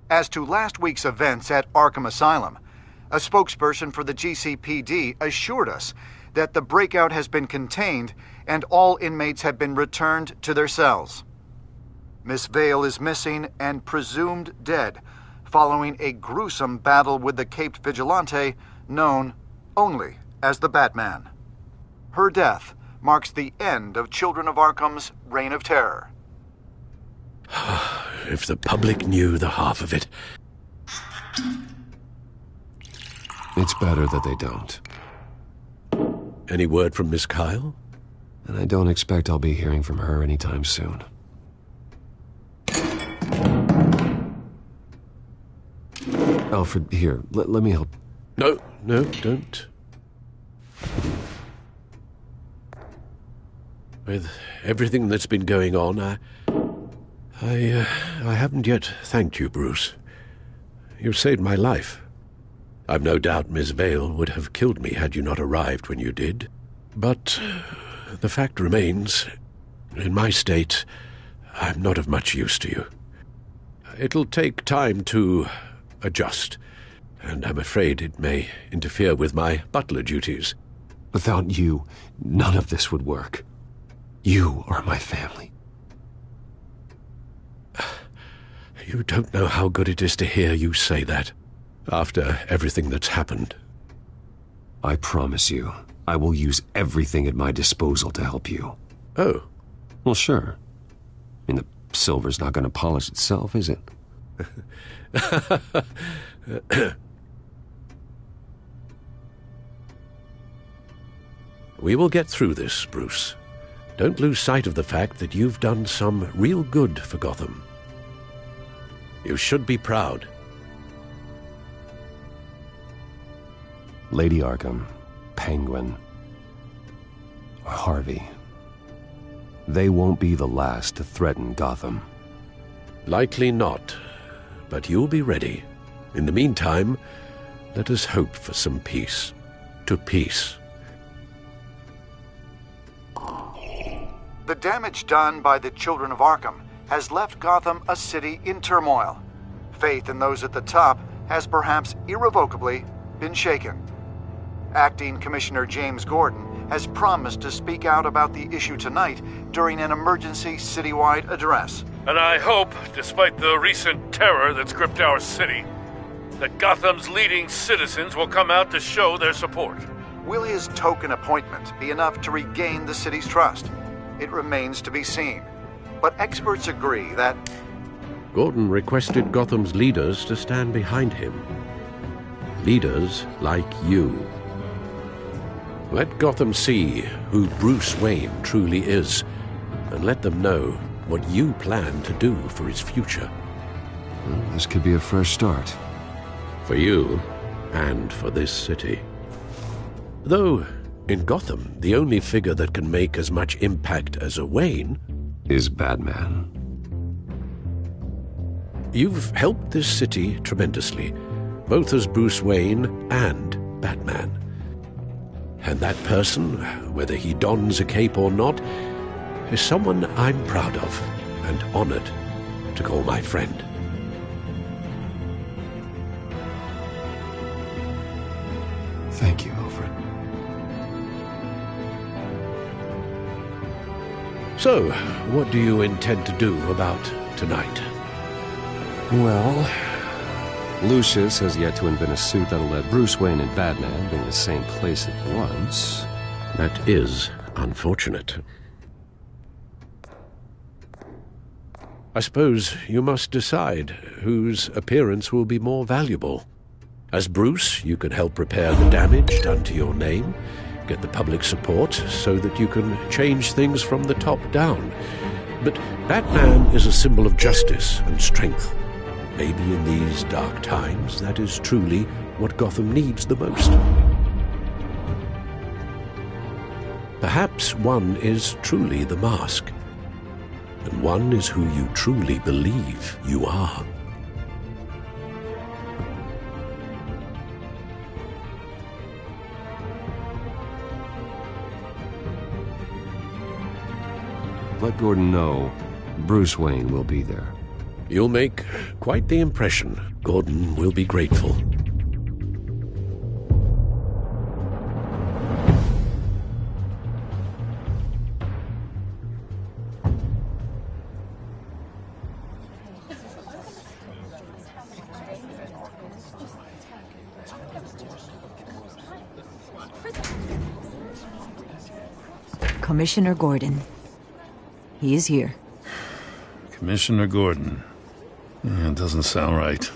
As to last week's events at Arkham Asylum, a spokesperson for the GCPD assured us that the breakout has been contained and all inmates have been returned to their cells. Miss Vale is missing and presumed dead following a gruesome battle with the caped vigilante known only as the Batman. Her death marks the end of Children of Arkham's reign of terror. If the public knew the half of it. It's better that they don't. Any word from Miss Kyle? And I don't expect I'll be hearing from her anytime soon. Alfred, here, let me help. No, don't. With everything that's been going on, I haven't yet thanked you, Bruce. You've saved my life. I've no doubt Miss Vale would have killed me had you not arrived when you did. But the fact remains, in my state, I'm not of much use to you. It'll take time to adjust, and I'm afraid it may interfere with my butler duties. Without you, none of this would work. You are my family. You don't know how good it is to hear you say that, after everything that's happened. I promise you, I will use everything at my disposal to help you. Oh. Well, sure. I mean, the silver's not going to polish itself, is it? We will get through this, Bruce. Don't lose sight of the fact that you've done some real good for Gotham. You should be proud. Lady Arkham, Penguin, or Harvey. They won't be the last to threaten Gotham. Likely not, but you'll be ready. In the meantime, let us hope for some peace. To peace. The damage done by the Children of Arkham has left Gotham a city in turmoil. Faith in those at the top has perhaps irrevocably been shaken. Acting Commissioner James Gordon has promised to speak out about the issue tonight during an emergency citywide address. And I hope, despite the recent terror that's gripped our city, that Gotham's leading citizens will come out to show their support. Will his token appointment be enough to regain the city's trust? It remains to be seen. But experts agree that Gordon requested Gotham's leaders to stand behind him. Leaders like you. Let Gotham see who Bruce Wayne truly is, and let them know what you plan to do for his future. Well, this could be a fresh start. For you, and for this city. Though, in Gotham, the only figure that can make as much impact as a Wayne is Batman. You've helped this city tremendously, both as Bruce Wayne and Batman. And that person, whether he dons a cape or not, is someone I'm proud of and honored to call my friend. Thank you, Alfred. So, what do you intend to do about tonight? Well, Lucius has yet to invent a suit that'll let Bruce Wayne and Batman be in the same place at once. That is unfortunate. I suppose you must decide whose appearance will be more valuable. As Bruce, you can help repair the damage done to your name, get the public support so that you can change things from the top down. But Batman is a symbol of justice and strength. Maybe in these dark times, that is truly what Gotham needs the most. Perhaps one is truly the mask, and one is who you truly believe you are. Let Gordon know Bruce Wayne will be there. You'll make quite the impression. Gordon will be grateful. Commissioner Gordon. He is here. Commissioner Gordon. It doesn't sound right.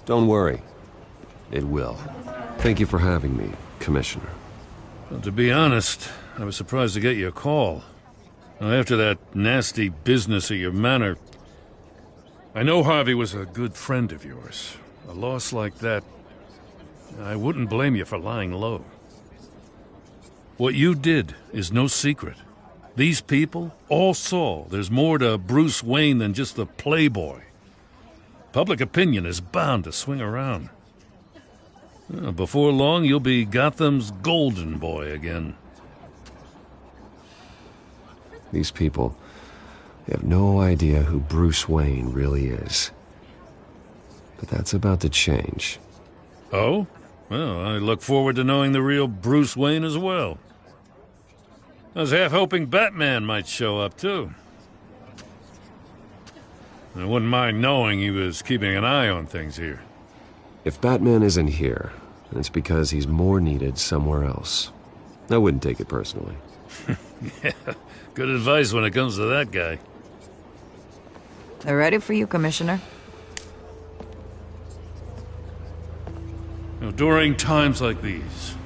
Don't worry. It will. Thank you for having me, Commissioner. Well, to be honest, I was surprised to get your call. Now, after that nasty business at your manor, I know Harvey was a good friend of yours. A loss like that, I wouldn't blame you for lying low. What you did is no secret. These people all saw there's more to Bruce Wayne than just the playboy. Public opinion is bound to swing around. Before long, you'll be Gotham's golden boy again. These people, they have no idea who Bruce Wayne really is. But that's about to change. Oh? Well, I look forward to knowing the real Bruce Wayne as well. I was half hoping Batman might show up, too. I wouldn't mind knowing he was keeping an eye on things here. If Batman isn't here, then it's because he's more needed somewhere else. I wouldn't take it personally. Yeah, good advice when it comes to that guy. They're ready for you, Commissioner. During times like these,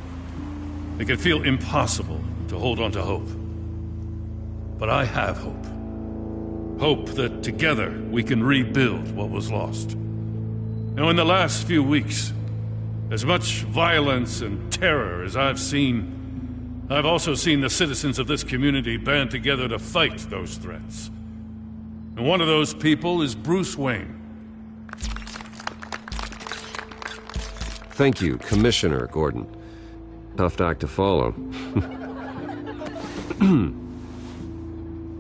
it can feel impossible to hold on to hope. But I have hope. Hope that together we can rebuild what was lost. Now, in the last few weeks, as much violence and terror as I've seen, I've also seen the citizens of this community band together to fight those threats. And one of those people is Bruce Wayne. Thank you, Commissioner Gordon. Tough act to follow.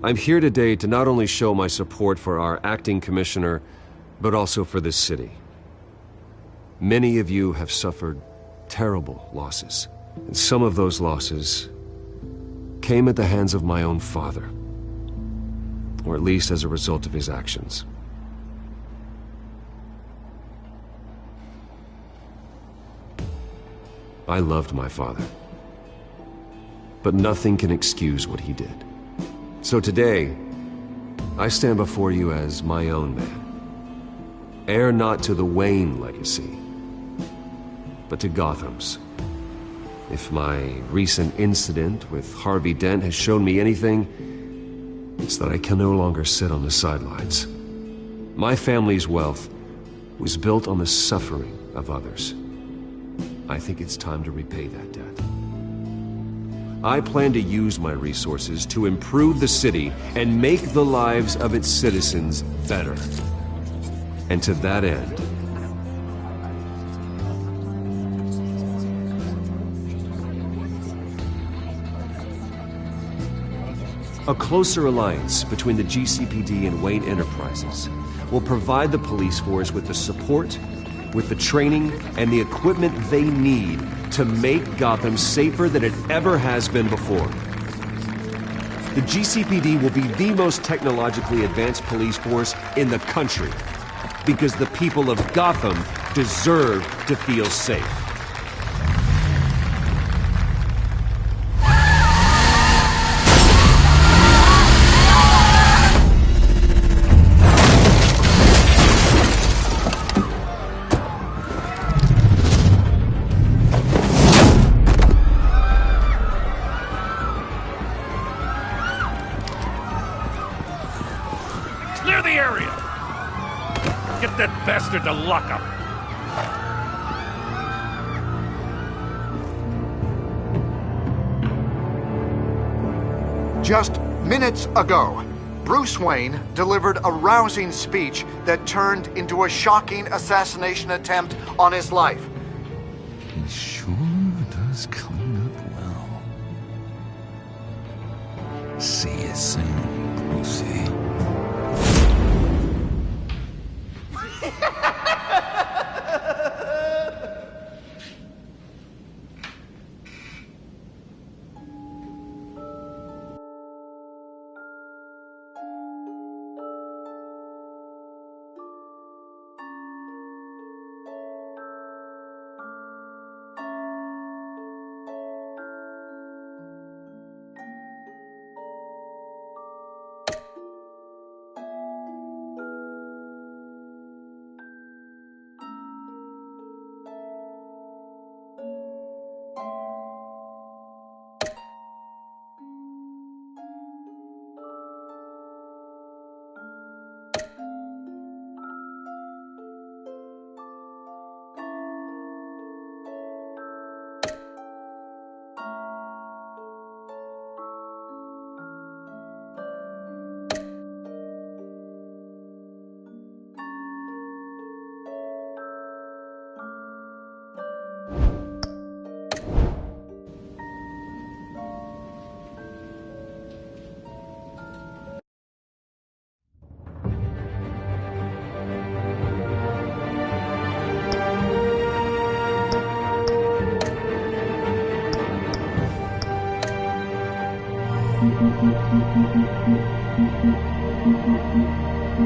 I'm here today to not only show my support for our acting commissioner, but also for this city. Many of you have suffered terrible losses, and some of those losses came at the hands of my own father, or at least as a result of his actions. I loved my father, but nothing can excuse what he did. So today, I stand before you as my own man, heir not to the Wayne legacy, but to Gotham's. If my recent incident with Harvey Dent has shown me anything, it's that I can no longer sit on the sidelines. My family's wealth was built on the suffering of others. I think it's time to repay that debt. I plan to use my resources to improve the city and make the lives of its citizens better. And to that end, a closer alliance between the GCPD and Wayne Enterprises will provide the police force with the support, with the training, and the equipment they need to make Gotham safer than it ever has been before. The GCPD will be the most technologically advanced police force in the country, because the people of Gotham deserve to feel safe. Clear the area! Get that bastard to lockup! Just minutes ago, Bruce Wayne delivered a rousing speech that turned into a shocking assassination attempt on his life. He sure does clean up well. See you soon, Brucey.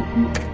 Thank you.